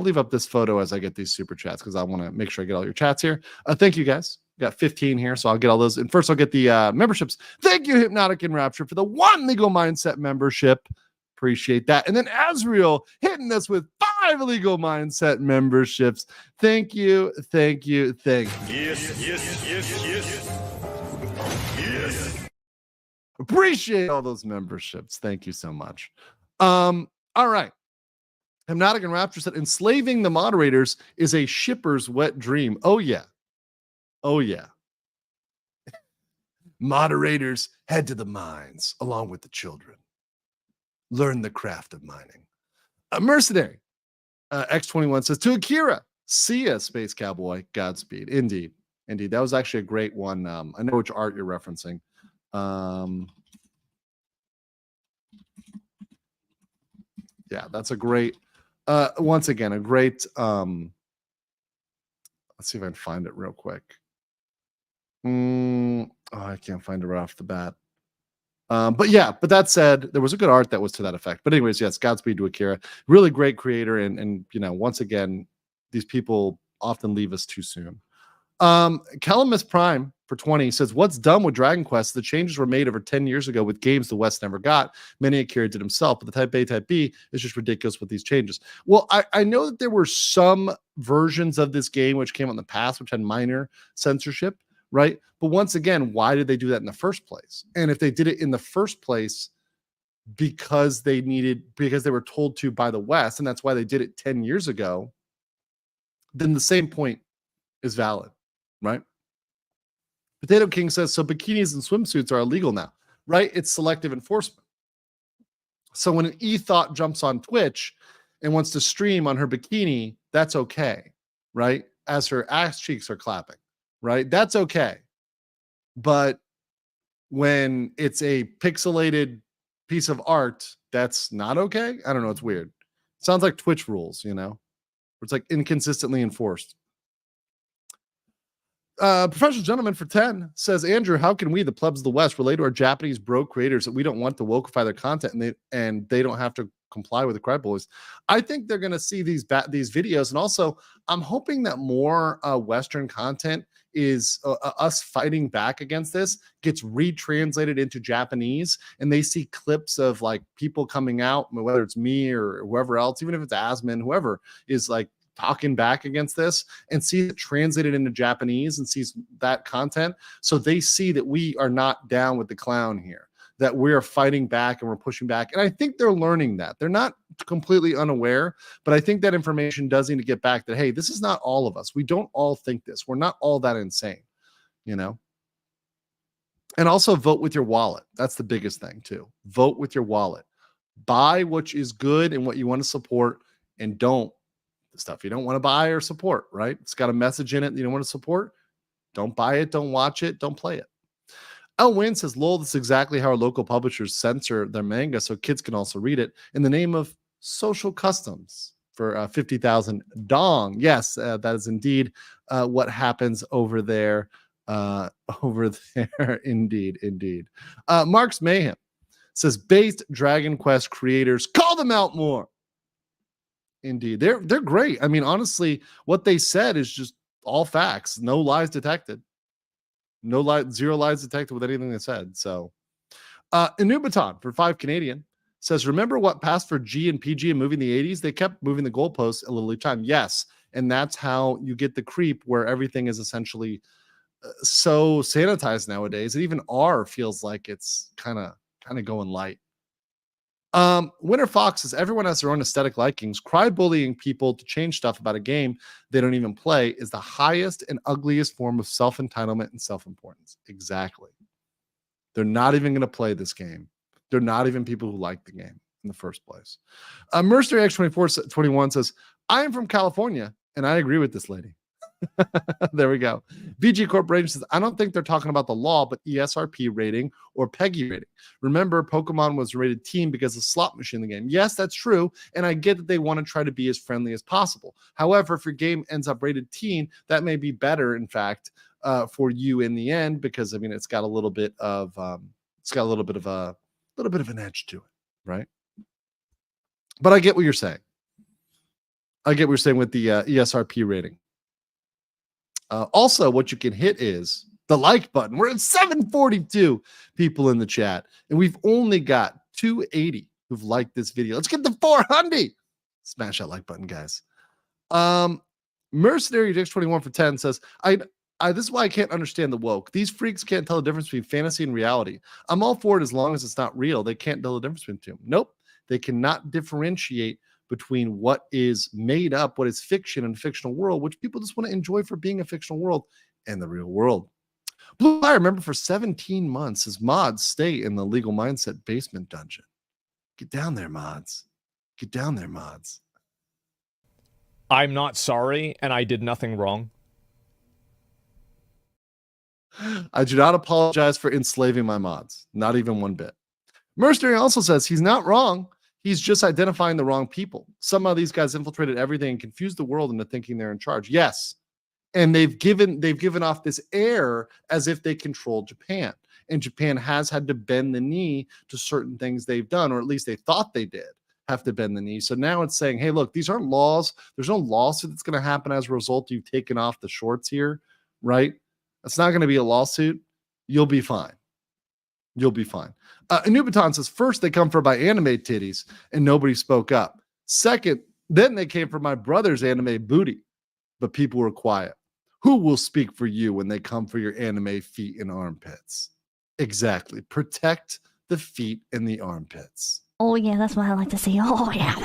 photo as I get these super chats because I want to make sure I get all your chats here. Thank you guys. Got 15 here, so I'll get all those. And first I'll get the memberships. Thank you, Hypnotic and Rapture, for the 1 Legal Mindset membership. Appreciate that. And then Azriel hitting us with 5 Legal Mindset memberships. Thank you, thank you, thank you. Yes. Appreciate all those memberships. Thank you so much. All right. Hypnotic and Rapture said, enslaving the moderators is a shipper's wet dream. Oh, yeah. Oh, yeah. Moderators head to the mines along with the children. Learn the craft of mining. A mercenary. X21 says, to Akira, see ya, Space Cowboy. Godspeed. Indeed. Indeed. That was actually a great one. I know which art you're referencing. Yeah, that's a great, once again, a great, let's see if I can find it real quick. Oh, I can't find it right off the bat. But yeah, but that said, there was a good art that was to that effect. But anyways, yes, Godspeed to Akira. Really great creator. And you know, once again, these people often leave us too soon. Calamus Prime for 20 says, what's dumb with Dragon Quest? The changes were made over 10 years ago with games the West never got. Many Akira did himself, but the Type A, Type B is just ridiculous with these changes. Well, I know that there were some versions of this game which came out in the past, which had minor censorship, right? But once again, why did they do that in the first place? And if they did it in the first place because they were told to by the West, and that's why they did it 10 years ago, then the same point is valid. Right? Potato King says, so bikinis and swimsuits are illegal now, right? It's selective enforcement. So when an e-thought jumps on Twitch and wants to stream on her bikini, that's okay, right? As her ass cheeks are clapping, right? That's okay. But when it's a pixelated piece of art, that's not okay. I don't know. It's weird. Sounds like Twitch rules, you know, where it's like inconsistently enforced. Professional Gentleman for 10 says, Andrew, how can we, the plebs of the West, relate to our Japanese bro creators that we don't want to wokeify their content and they don't have to comply with the crowd boys? I think they're going to see these videos. And also, I'm hoping that more Western content is us fighting back against this gets retranslated into Japanese, and they see clips of like people coming out, whether it's me or whoever else, even if it's Asman, whoever is like talking back against this, and see it translated into Japanese and sees that content. So they see that we are not down with the clown here, that we're fighting back and we're pushing back. And I think they're learning that. They're not completely unaware, but I think that information does need to get back that, hey, this is not all of us. We don't all think this. We're not all that insane, you know? And also vote with your wallet. That's the biggest thing too. Vote with your wallet. Buy what is good and what you want to support, and don't the stuff you don't want to buy or support, right? It's got a message in it that you don't want to support. Don't buy it. Don't watch it. Don't play it. El Wayne says, lol, this is exactly how our local publishers censor their manga so kids can also read it in the name of social customs for 50,000 dong. Yes, that is indeed what happens over there. Indeed. Mark's Mayhem says, based Dragon Quest creators, call them out more. Indeed. They're great. I mean, honestly, what they said is just all facts. No lies detected. Zero lies detected with anything they said. So Inubaton for 5 Canadian says, remember what passed for G and PG in moving the 80s? They kept moving the goalposts a little each time. Yes. And that's how you get the creep where everything is essentially so sanitized nowadays. And even R feels like it's kind of going light. Winter Fox says everyone has their own aesthetic likings. Cry bullying people to change stuff about a game they don't even play is the highest and ugliest form of self-entitlement and self-importance. Exactly. They're not even going to play this game. They're not even people who like the game in the first place. Mercenary X2421 says, I am from California, and I agree with this lady. There we go. VG Corporation says, I don't think they're talking about the law, but ESRP rating or PEGI rating. Remember, Pokemon was rated teen because of slot machine in the game. Yes, that's true. And I get that they want to try to be as friendly as possible. However, if your game ends up rated teen, that may be better, in fact, for you in the end, because I mean, it's got a little bit of an edge to it, right? But I get what you're saying. I get what you're saying with the ESRP rating. Also, what you can hit is the like button. We're at 742 people in the chat, and we've only got 280 who've liked this video. Let's get the 400. Smash that like button, guys. Mercenary Dix21 for 10 says, this is why I can't understand the woke. These freaks can't tell the difference between fantasy and reality. I'm all for it as long as it's not real. They can't tell the difference between them. Nope. They cannot differentiate between what is made up, what is fiction in a fictional world, which people just want to enjoy for being a fictional world, and the real world. Blue Fire, remember, for 17 months, his mods stay in the Legal Mindset basement dungeon. Get down there, mods. Get down there, mods.
I'm not sorry, and I did nothing wrong.
I do not apologize for enslaving my mods. Not even one bit. Mercenary also says he's not wrong. He's just identifying the wrong people. Somehow these guys infiltrated everything and confused the world into thinking they're in charge. Yes. And they've given off this air as if they control Japan. And Japan has had to bend the knee to certain things they've done, or at least they thought they did have to bend the knee. So now it's saying, hey, look, these aren't laws. There's no lawsuit that's going to happen as a result of you taking off the shorts here, right? That's not going to be a lawsuit. You'll be fine. You'll be fine. Anubaton says, first they come for my anime titties and nobody spoke up. Second, then they came for my brother's anime booty, but people were quiet. Who will speak for you when they come for your anime feet and armpits? Exactly. Protect the feet and the armpits.
Oh, yeah, that's what I like to see. Oh, yeah.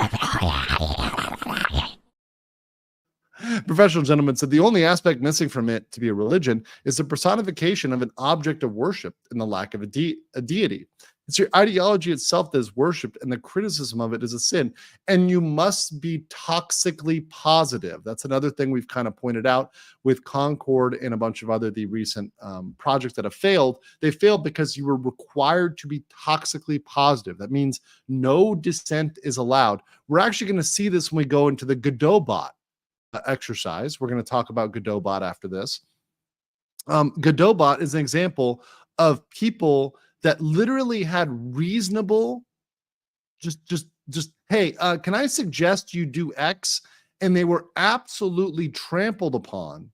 Professional Gentleman said the only aspect missing from it to be a religion is the personification of an object of worship and the lack of a deity. It's your ideology itself that is worshipped, and the criticism of it is a sin. And you must be toxically positive. That's another thing we've kind of pointed out with Concord and a bunch of the recent projects that have failed. They failed because you were required to be toxically positive. That means no dissent is allowed. We're actually going to see this when we go into the Godot bot exercise. We're going to talk about Godot bot after this. Godot bot is an example of people that literally had reasonable, just, hey, can I suggest you do X? And they were absolutely trampled upon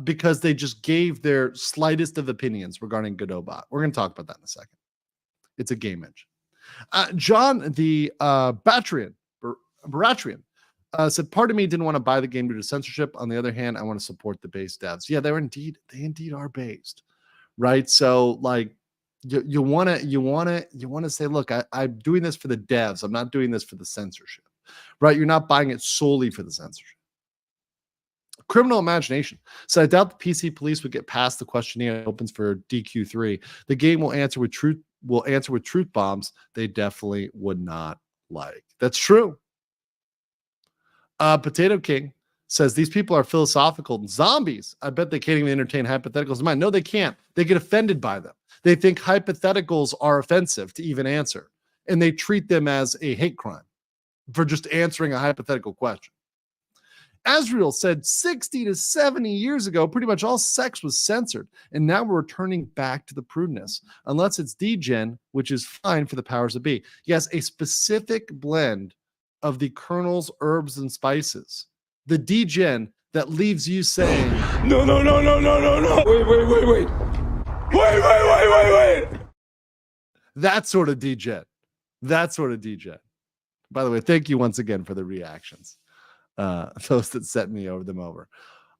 because they just gave their slightest of opinions regarding Godot bot. We're going to talk about that in a second. It's a game engine. John, the Baratrian, said, part of me didn't want to buy the game due to censorship. On the other hand, I want to support the base devs. Yeah, they indeed are based, right? So like you want to say, look, I'm doing this for the devs. I'm not doing this for the censorship, right? You're not buying it solely for the censorship. Criminal Imagination. So I doubt the PC police would get past the questionnaire it opens for DQ3. The game will answer with truth bombs they definitely would not like. That's true. Potato King says these people are philosophical zombies. I bet they can't even entertain hypotheticals in mind. No, they can't. They get offended by them. They think hypotheticals are offensive to even answer, and they treat them as a hate crime for just answering a hypothetical question. Azrael said 60 to 70 years ago, pretty much all sex was censored, and now we're returning back to the prudence, unless it's degen, which is fine for the powers that be. Yes, a specific blend of the kernels, herbs, and spices. The degen that leaves you saying, no. Wait. That sort of degen. By the way, thank you once again for the reactions. Those that set me over them over.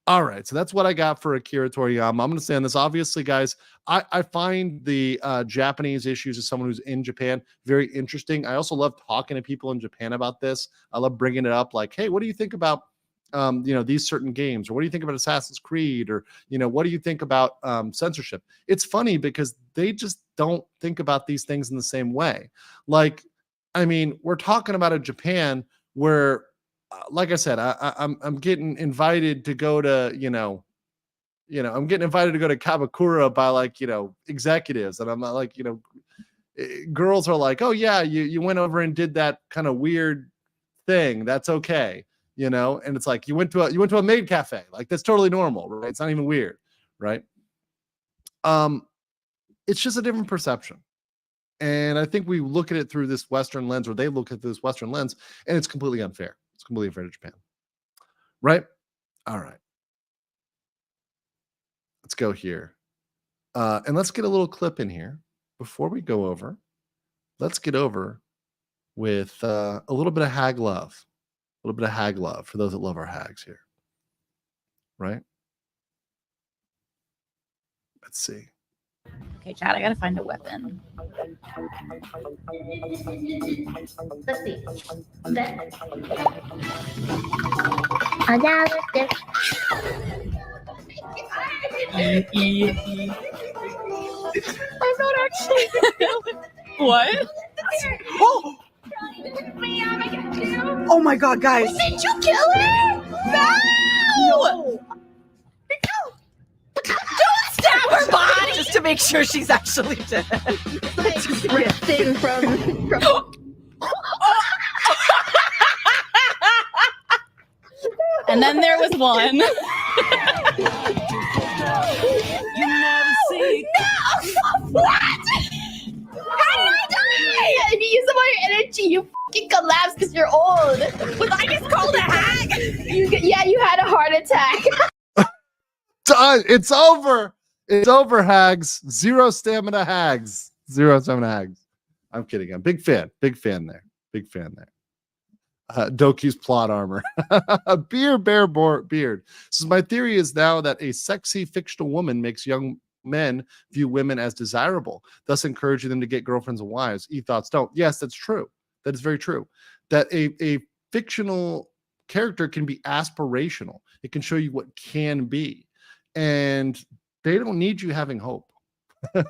All right, so that's what I got for Akira Toriyama. I'm going to say on this. Obviously, guys, I find the Japanese issues as someone who's in Japan very interesting. I also love talking to people in Japan about this. I love bringing it up, like, hey, what do you think about these certain games, or what do you think about Assassin's Creed, or what do you think about censorship? It's funny because they just don't think about these things in the same way. Like, I mean, we're talking about a Japan where, like I said, I'm getting invited to go to I'm getting invited to go to Kabakura by executives, and I'm not like girls are like, oh yeah, you went over and did that kind of weird thing, that's okay, and it's like you went to a maid cafe, like that's totally normal, right? It's not even weird, right? It's just a different perception. And I think we look at it through this Western lens, or they look at this Western lens, and it's completely unfair. It's completely unfair to Japan. Right? All right. Let's go here. And let's get a little clip in here before we go over. Let's get over with a little bit of hag love. A little bit of hag love for those that love our hags here. Right? Let's see.
Okay, Chad, I gotta find a weapon.
Let's see. Then. I'm down with this.
I'm not actually. What?
Oh! Oh my god, guys!
Did you kill her? No! Don't stab her body!
Just to make sure she's actually dead.
Just rip thing from
And then there was one.
You never see.
No! What? How did I die? If you use some of your energy, you fucking collapse because you're old. Was I just called a hag? You had a heart attack.
Done. It's over. It's over, hags. Zero stamina hags. Zero stamina hags. I'm kidding. I'm big fan. Big fan there. Big fan there. Doki's plot armor. Beard. So my theory is now that a sexy fictional woman makes young men view women as desirable, thus encouraging them to get girlfriends and wives. E-thoughts don't. Yes, that's true. That is very true. That a fictional character can be aspirational. It can show you what can be. And they don't need you having hope.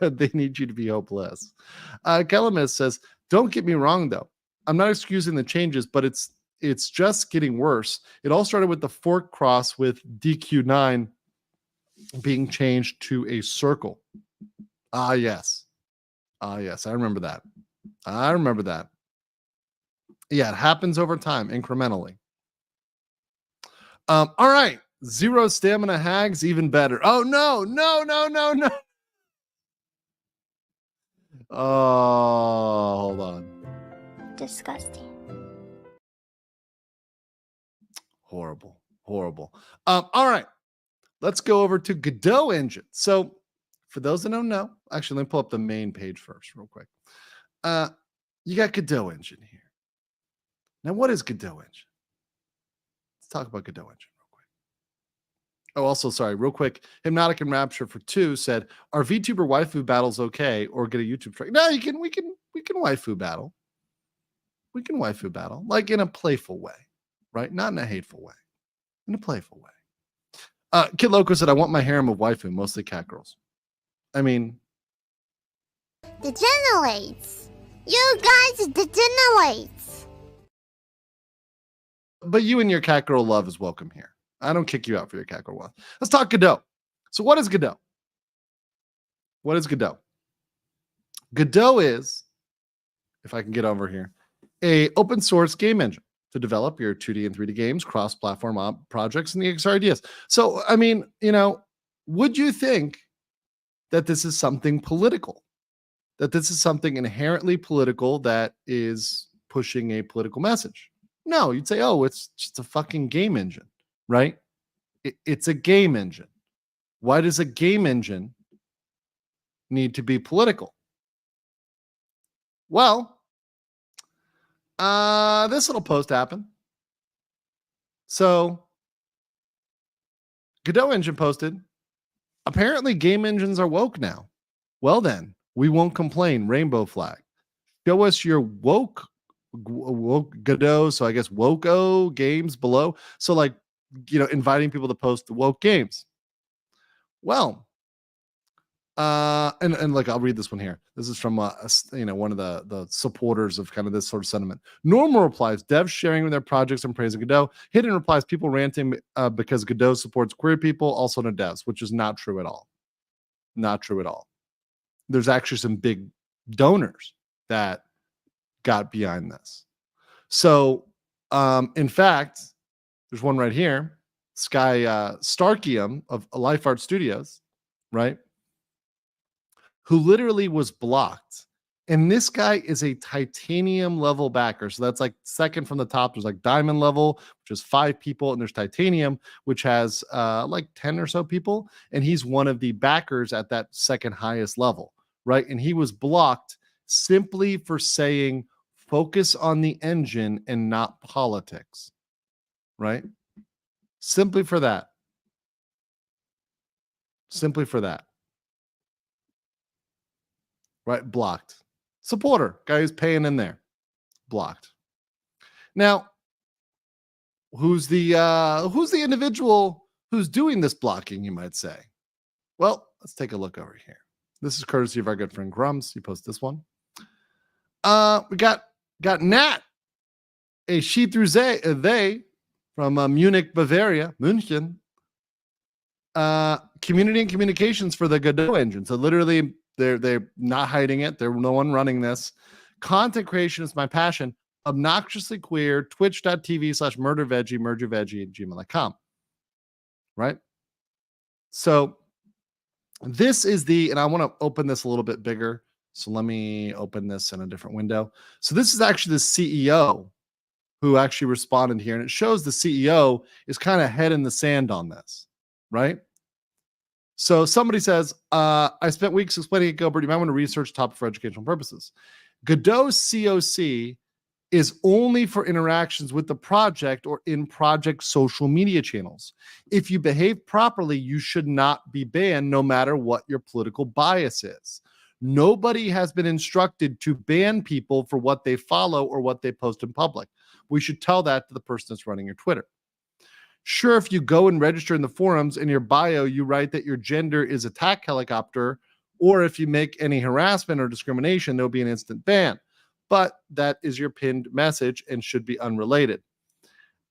They need you to be hopeless. Kelamis says, don't get me wrong, though. I'm not excusing the changes, but it's just getting worse. It all started with the fork cross with DQ9 being changed to a circle. Yes. I remember that. Yeah, it happens over time, incrementally. All right. Zero stamina hags, even better. Oh, no. Oh, hold on.
Disgusting.
Horrible. All right. Let's go over to Godot engine. So for those that don't know, actually, let me pull up the main page first real quick. You got Godot engine here. Now, what is Godot engine? Let's talk about Godot engine real quick. Oh, also, sorry, real quick. Hypnotic and Rapture for 2 said, are VTuber waifu battles okay, or get a YouTube strike? No, we can waifu battle. We can waifu battle, like in a playful way, right? Not in a hateful way, in a playful way. Kid Loco said, I want my harem of waifu, mostly cat girls. I mean,
Degenerates. You guys degenerates.
But you and your cat girl love is welcome here. I don't kick you out for your cat girl love. Let's talk Godot. So what is Godot? Godot is, if I can get over here, a open source game engine to develop your 2D and 3D games, cross-platform projects, and the XR ideas. So, I mean, would you think that this is something political? That this is something inherently political that is pushing a political message? No, you'd say, oh, it's just a fucking game engine, right? It's a game engine. Why does a game engine need to be political? Well, this little post happened. So Godot engine posted, apparently game engines are woke now. Well then, we won't complain. Rainbow flag. Show us your woke Godot. So I guess woko games below. So like, inviting people to post the woke games. Well, and like I'll read this one here. This is from one of the supporters of kind of this sort of sentiment. Normal replies, devs sharing their projects and praising Godot. Hidden replies, people ranting because Godot supports queer people, also no devs, which is not true at all. Not true at all. There's actually some big donors that got behind this. So, in fact, there's one right here, Sky Starkium of Life Art Studios, right? Who literally was blocked. And this guy is a titanium level backer. So that's like second from the top. There's like diamond level, which is 5 people. And there's titanium, which has like 10 or so people. And he's one of the backers at that second highest level, right? And he was blocked simply for saying, focus on the engine and not politics, right? Simply for that. Simply for that. Right? Blocked. Supporter, guy who's paying in there. Blocked. Now, who's the individual who's doing this blocking, you might say? Well, let's take a look over here. This is courtesy of our good friend Grums. He posted this one. We got Nat, a she through they from Munich, Bavaria, München. Community and communications for the Godot engine. So literally, they're not hiding it. There's no one running this. Content creation is my passion. Obnoxiously queer. Twitch.tv/murderveggie@gmail.com. Right? So this is and I want to open this a little bit bigger. So let me open this in a different window. So this is actually the CEO who actually responded here. And it shows the CEO is kind of head in the sand on this. Right? So somebody says, I spent weeks explaining it, Gilbert. You might want to research top for educational purposes. Godot's COC is only for interactions with the project or in project social media channels. If you behave properly, you should not be banned no matter what your political bias is. Nobody has been instructed to ban people for what they follow or what they post in public. We should tell that to the person that's running your Twitter. Sure, if you go and register in the forums, in your bio, you write that your gender is attack helicopter, or if you make any harassment or discrimination, there'll be an instant ban. But that is your pinned message and should be unrelated.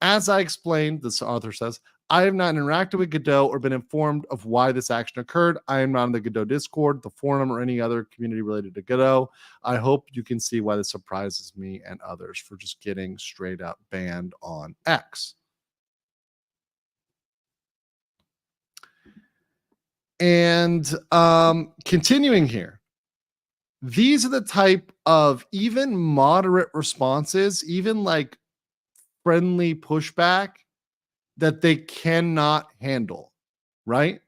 As I explained, this author says, I have not interacted with Godot or been informed of why this action occurred. I am not in the Godot Discord, the forum, or any other community related to Godot. I hope you can see why this surprises me and others for just getting straight up banned on X. And continuing here, these are the type of even moderate responses, even like friendly pushback that they cannot handle, right?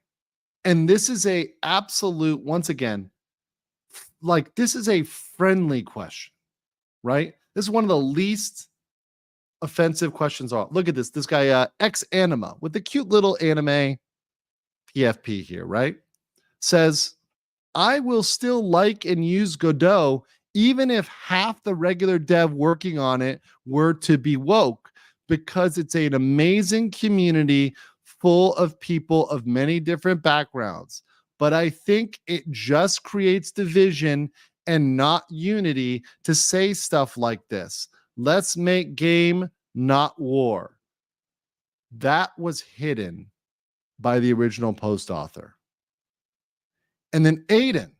And this is a absolute, once again, like this is a friendly question, right? This is one of the least offensive questions. Look at this guy, X Anima, with the cute little anime PFP here, right? Says, I will still like and use Godot even if half the regular dev working on it were to be woke, because it's an amazing community full of people of many different backgrounds. But I think it just creates division and not unity to say stuff like this. Let's make game, not war. That was hidden by the original post author. And then Aiden,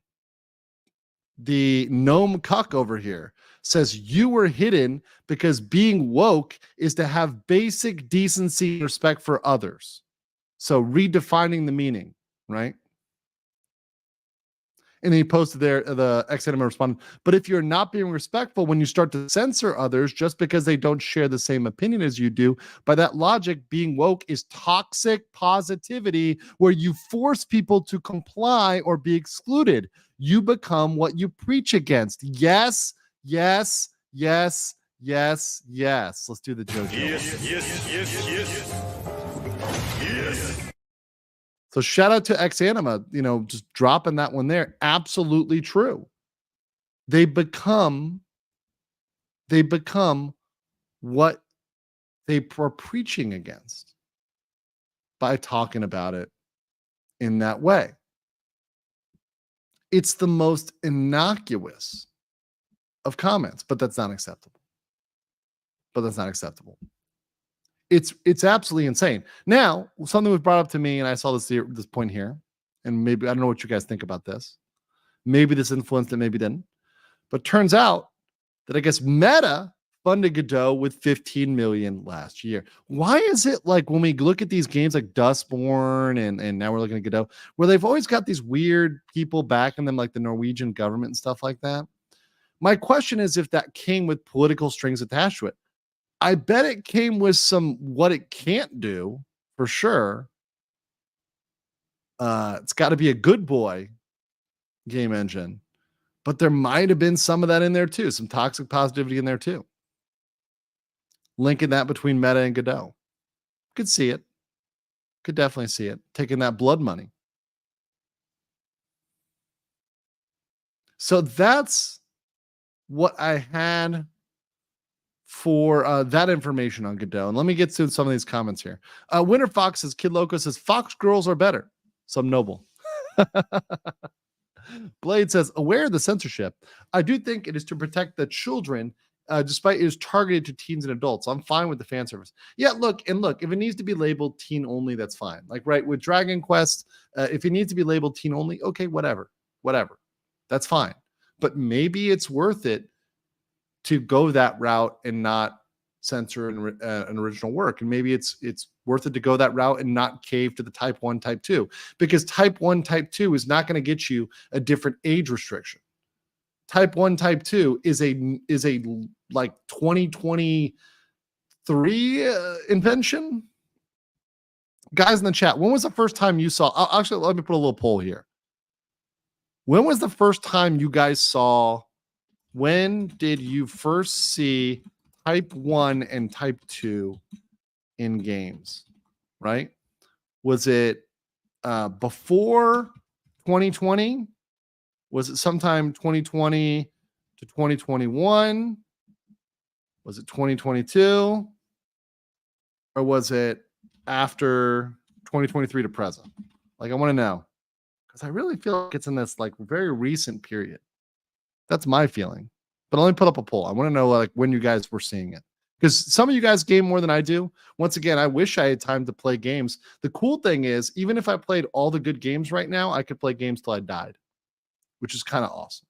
the gnome cuck over here, says you were hidden because being woke is to have basic decency and respect for others. So redefining the meaning, right? And he posted there, the ex-anime responded, but if you're not being respectful when you start to censor others just because they don't share the same opinion as you do, by that logic, being woke is toxic positivity where you force people to comply or be excluded. You become what you preach against. Yes, yes, yes, yes, yes. Let's do the JoJo.
Yes, yes, yes, yes. Yes.
So shout out to Xanima, just dropping that one there. Absolutely true. They become what they were preaching against by talking about it in that way. It's the most innocuous of comments, but that's not acceptable. It's absolutely insane. Now, something was brought up to me, and I saw this point here, and maybe I don't know what you guys think about this. Maybe this influenced it, maybe didn't. But turns out that I guess Meta funded Godot with 15 million last year. Why is it like when we look at these games like Dustborn and now we're looking at Godot, where they've always got these weird people backing them, like the Norwegian government and stuff like that? My question is if that came with political strings attached to it. I bet it came with some what it can't do for sure. It's got to be a good boy game engine, but there might have been some of that in there too, some toxic positivity in there too. Linking that between Meta and Godot. Could see it. Could definitely see it. Taking that blood money. So that's what I had for that information on Godot. And let me get to some of these comments here. Winter Fox says, Kid Loco says, Fox girls are better. Some noble. Blade says, aware of the censorship, I do think it is to protect the children, despite it is targeted to teens and adults. I'm fine with the fan service. Yeah, look, if it needs to be labeled teen only, that's fine. Like, right, with Dragon Quest, if it needs to be labeled teen only, okay, whatever. That's fine. But maybe it's worth it to go that route and not censor an original work. And maybe it's worth it to go that route and not cave to the type 1, type 2, because type 1, type 2 is not going to get you a different age restriction. Type 1, type 2 is a like 2023 invention. Guys in the chat, when was the first time you saw, actually, let me put a little poll here. When was the first time you guys saw, when did you first see type 1 and type 2 in games, right? Was it before 2020? Was it sometime 2020 to 2021? Was it 2022? Or was it after 2023 to present? Like, I want to know, because I really feel like it's in this like very recent period. That's my feeling. But let me put up a poll. I want to know like when you guys were seeing it, because some of you guys game more than I do. Once again, I wish I had time to play games. The cool thing is, even if I played all the good games right now, I could play games till I died, which is kind of awesome.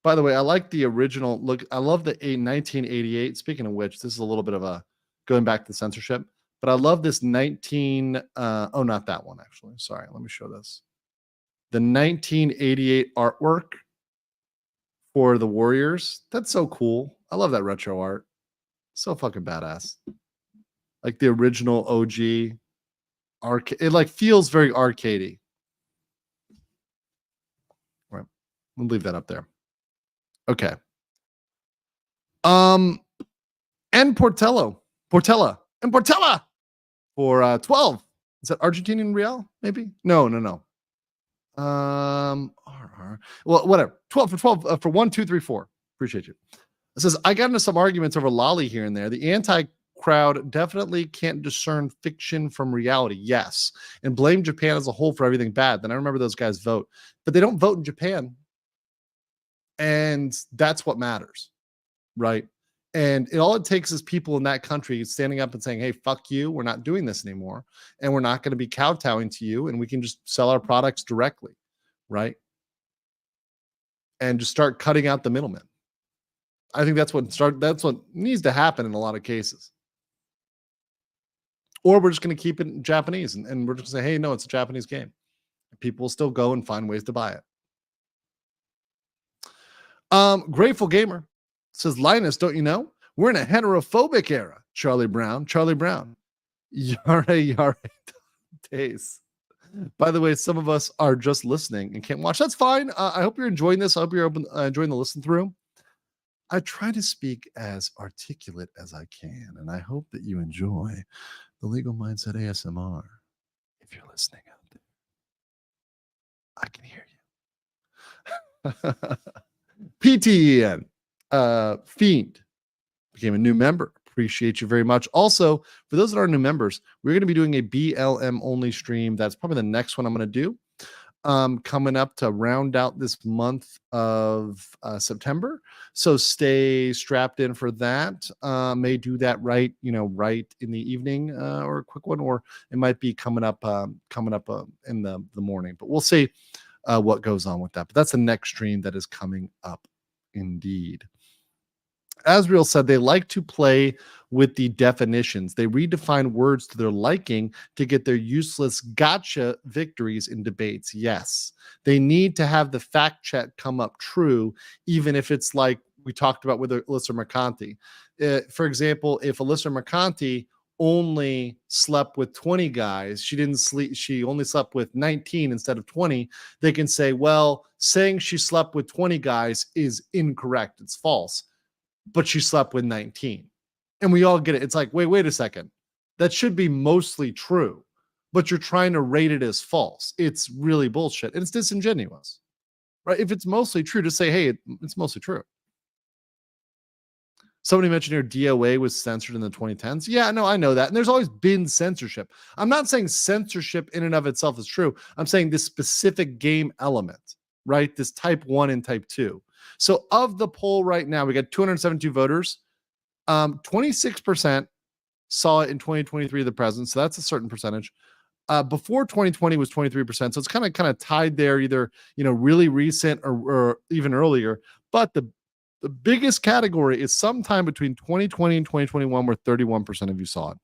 By the way, I like the original look. I love the 1988. Speaking of which, this is a little bit of a going back to the censorship, but I love this not that one actually. Sorry, let me show this. The 1988 artwork for the Warriors. That's so cool. I love that retro art. So fucking badass. Like the original OG arcade. It like feels very arcadey. Right. We'll leave that up there. Okay. And Portella for 12. Is that Argentinian real? Maybe? No. Well, whatever. 12 for 12 for 1, 2, 3, 4. Appreciate you. It says, I got into some arguments over Lolly here and there. The anti-crowd definitely can't discern fiction from reality. Yes. And blame Japan as a whole for everything bad. Then I remember those guys vote. But they don't vote in Japan. And that's what matters. Right? And all it takes is people in that country standing up and saying, hey, fuck you. We're not doing this anymore. And we're not going to be kowtowing to you. And we can just sell our products directly. Right? And just start cutting out the middlemen. I think that's what needs to happen in a lot of cases. Or we're just going to keep it in Japanese and we're just going to say, hey, no, it's a Japanese game. People will still go and find ways to buy it. Grateful Gamer says, Linus, don't you know? We're in a heterophobic era. Charlie Brown. Yare days. By the way, some of us are just listening and can't watch. That's fine. I hope you're enjoying this. I hope you're enjoying the listen through. I try to speak as articulate as I can, and I hope that you enjoy the Legal Mindset ASMR. If you're listening out there, I can hear you. PTEN, Fiend, became a new member. Appreciate you very much. Also, for those that are new members, we're going to be doing a BLM only stream. That's probably the next one I'm going to do. Coming up to round out this month of September. So stay strapped in for that. May do that right in the evening or a quick one, or it might be coming up in the morning. But we'll see what goes on with that. But that's the next stream that is coming up indeed. Asriel said they like to play with the definitions. They redefine words to their liking to get their useless gotcha victories in debates. Yes, they need to have the fact check come up true, even if it's like we talked about with Alyssa Mercanti. For example, if Alyssa Mercanti only slept with 20 guys, she only slept with 19 instead of 20, they can say, well, saying she slept with 20 guys is incorrect. It's false. But she slept with 19. And we all get it. It's like, wait a second. That should be mostly true, but you're trying to rate it as false. It's really bullshit. And it's disingenuous, right? If it's mostly true, to say, hey, it's mostly true. Somebody mentioned here DOA was censored in the 2010s. Yeah, no, I know that. And there's always been censorship. I'm not saying censorship in and of itself is true. I'm saying this specific game element, right? This type 1 and type 2. So of the poll right now, we got 272 voters. 26% saw it in 2023, the president. So that's a certain percentage. Before 2020 was 23%. So it's kind of tied there, either, really recent or even earlier. But the biggest category is sometime between 2020 and 2021, where 31% of you saw it.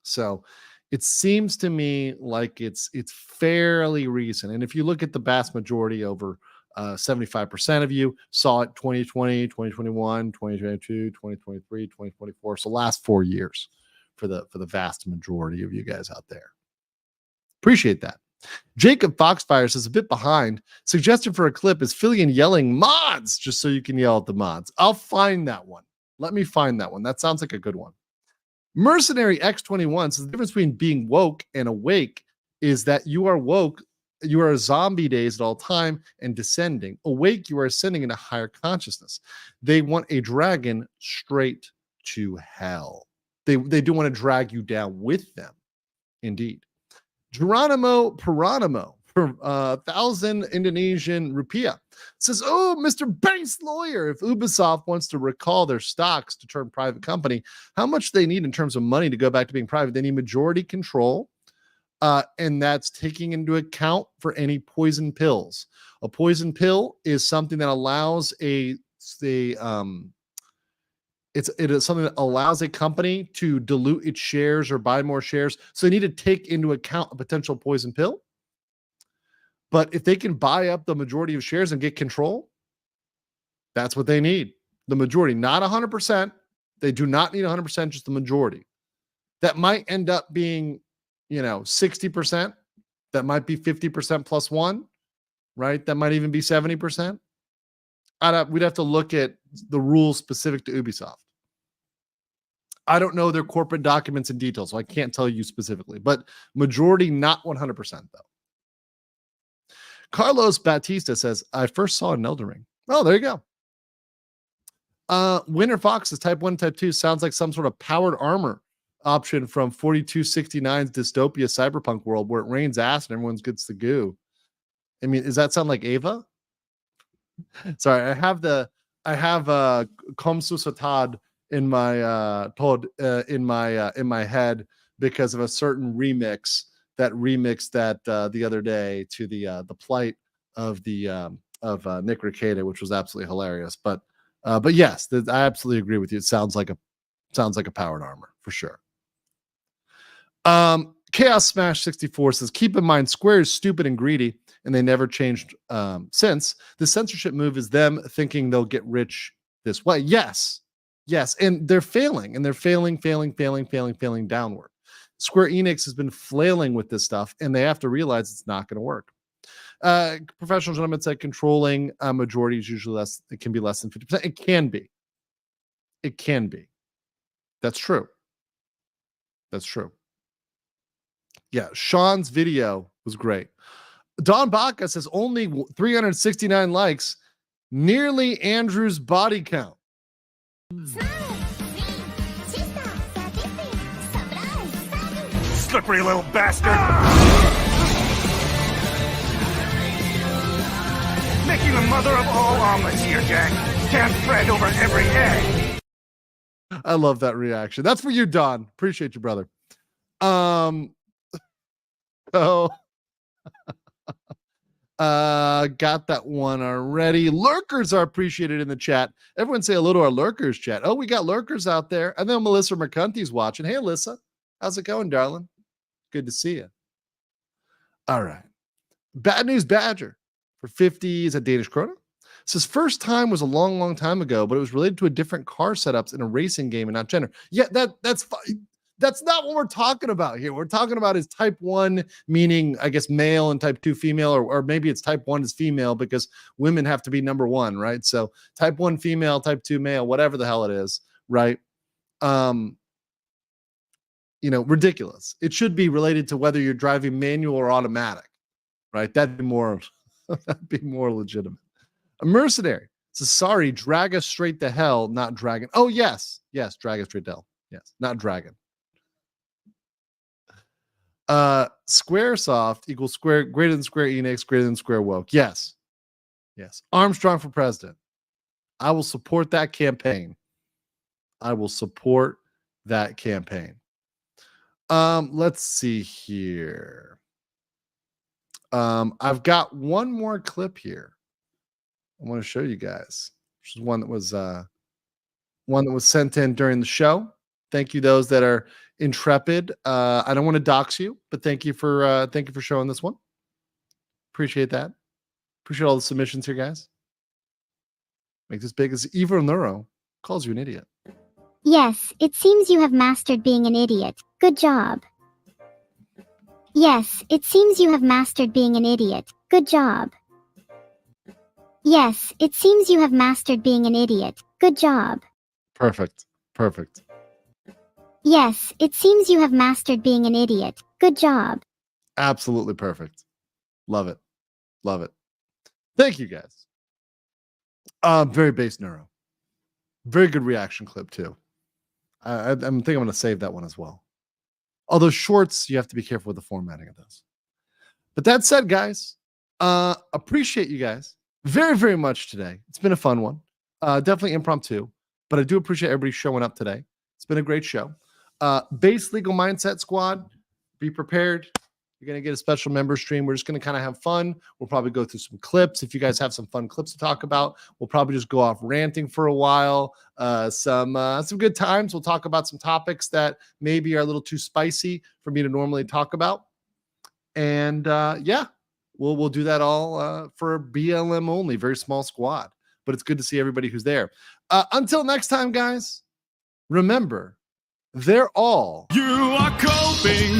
So it seems to me like it's fairly recent. And if you look at the vast majority, over 75% of you saw it 2020, 2021, 2022, 2023, 2024. So last 4 years for the vast majority of you guys out there. Appreciate that. Jacob Foxfire says, a bit behind. Suggestion for a clip is Fillion yelling mods, just so you can yell at the mods. I'll find that one. Let me find that one. That sounds like a good one. Mercenary X21 says the difference between being woke and awake is that you are woke. You are a zombie days at all time and descending. Awake, you are ascending into higher consciousness. They want a dragon straight to hell. They do want to drag you down with them. Indeed. Geronimo Piranimo for 1,000 Indonesian rupiah says, oh, Mr. Banks lawyer, if Ubisoft wants to recall their stocks to turn private company, how much they need in terms of money to go back to being private? They need majority control. And that's taking into account for any poison pills. A poison pill is something that allows it is something that allows a company to dilute its shares or buy more shares. So they need to take into account a potential poison pill. But if they can buy up the majority of shares and get control, that's what they need. The majority, not 100%. They do not need 100%, just the majority. That might end up being 60%. That might be 50% plus one, right? That might even be 70%. We'd have to look at the rules specific to Ubisoft. I don't know their corporate documents in detail, so I can't tell you specifically, but majority, not 100% though. Carlos Batista says, I first saw an Elden Ring. Oh, there you go. Winter Fox is type 1, type 2. Sounds like some sort of powered armor option from 4269's dystopia cyberpunk world where it rains acid and everyone gets the goo. I mean, does that sound like Ava? Sorry, I have Komsu Satad in my in my head because of a certain remix that the other day to the plight of the Nick Rekieta, which was absolutely hilarious. But yes, I absolutely agree with you. It sounds like a powered armor for sure. Chaos Smash 64 says, keep in mind, Square is stupid and greedy, and they never changed since. The censorship move is them thinking they'll get rich this way. Yes. And they're failing, and they're failing downward. Square Enix has been flailing with this stuff, and they have to realize it's not going to work. Professional gentleman said controlling majority is usually less. It can be less than 50%. It can be. It can be. That's true. That's true. Yeah, Sean's video was great. Don Baca says only 369 likes, nearly Andrew's body count.
Slippery little bastard! Making the mother of all omelets here, Jack. Can't fret over every egg.
I love that reaction. That's for you, Don. Appreciate you, brother. Got that one already. Lurkers are appreciated in the chat. Everyone say hello to our lurkers chat. Oh, we got lurkers out there. And then Melissa McCunty's watching. Hey, Alyssa. How's it going, darling? Good to see you. All right. Bad News Badger for 50 is a Danish krona. Says first time was a long, long time ago, but it was related to a different car setups in a racing game and not gender. Yeah, that's fine. That's not what we're talking about here. What we're talking about is type 1, meaning, I guess, male, and type 2, female, or maybe it's type 1 is female because women have to be number 1, right? So type 1 female, type 2 male, whatever the hell it is, right? Ridiculous. It should be related to whether you're driving manual or automatic, right? That'd be more legitimate. A mercenary says, sorry, drag us straight to hell, not dragon. Oh, yes, drag us straight to hell. Yes, not dragon. Squaresoft equals square greater than Square Enix, greater than Square Woke. Yes. Armstrong for president. I will support that campaign. Let's see here. I've got one more clip here I want to show you guys. This is one that was sent in during the show. Thank you, those that are intrepid. I don't want to dox you, but thank you for showing this one. Appreciate that. Appreciate all the submissions here, guys. Make this big as Evil Neuro calls you an idiot.
Yes, it seems you have mastered being an idiot. Good job. Yes, it seems you have mastered being an idiot. Good job. Yes, it seems you have mastered being an idiot. Good job.
Perfect.
Yes, it seems you have mastered being an idiot. Good job.
Absolutely perfect. Love it. Thank you, guys. Very base neuro. Very good reaction clip, too. I think I'm going to save that one as well. Although shorts, you have to be careful with the formatting of those. But that said, guys, appreciate you guys very, very much today. It's been a fun one. Definitely impromptu, but I do appreciate everybody showing up today. It's been a great show. Base Legal Mindset Squad, be prepared. You're going to get a special member stream. We're just going to kind of have fun. We'll probably go through some clips. If you guys have some fun clips to talk about, we'll probably just go off ranting for a while. Some good times. We'll talk about some topics that maybe are a little too spicy for me to normally talk about. And we'll do that all for BLM only, very small squad. But it's good to see everybody who's there. Until next time, guys, remember, they're all.
You are coping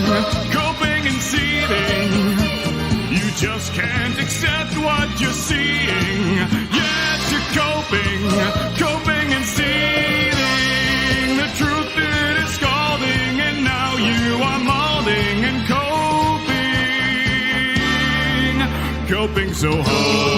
and seething. You just can't accept what you're seeing. Yes, you're coping and seething. The truth it is scalding, and now you are molding and coping so hard.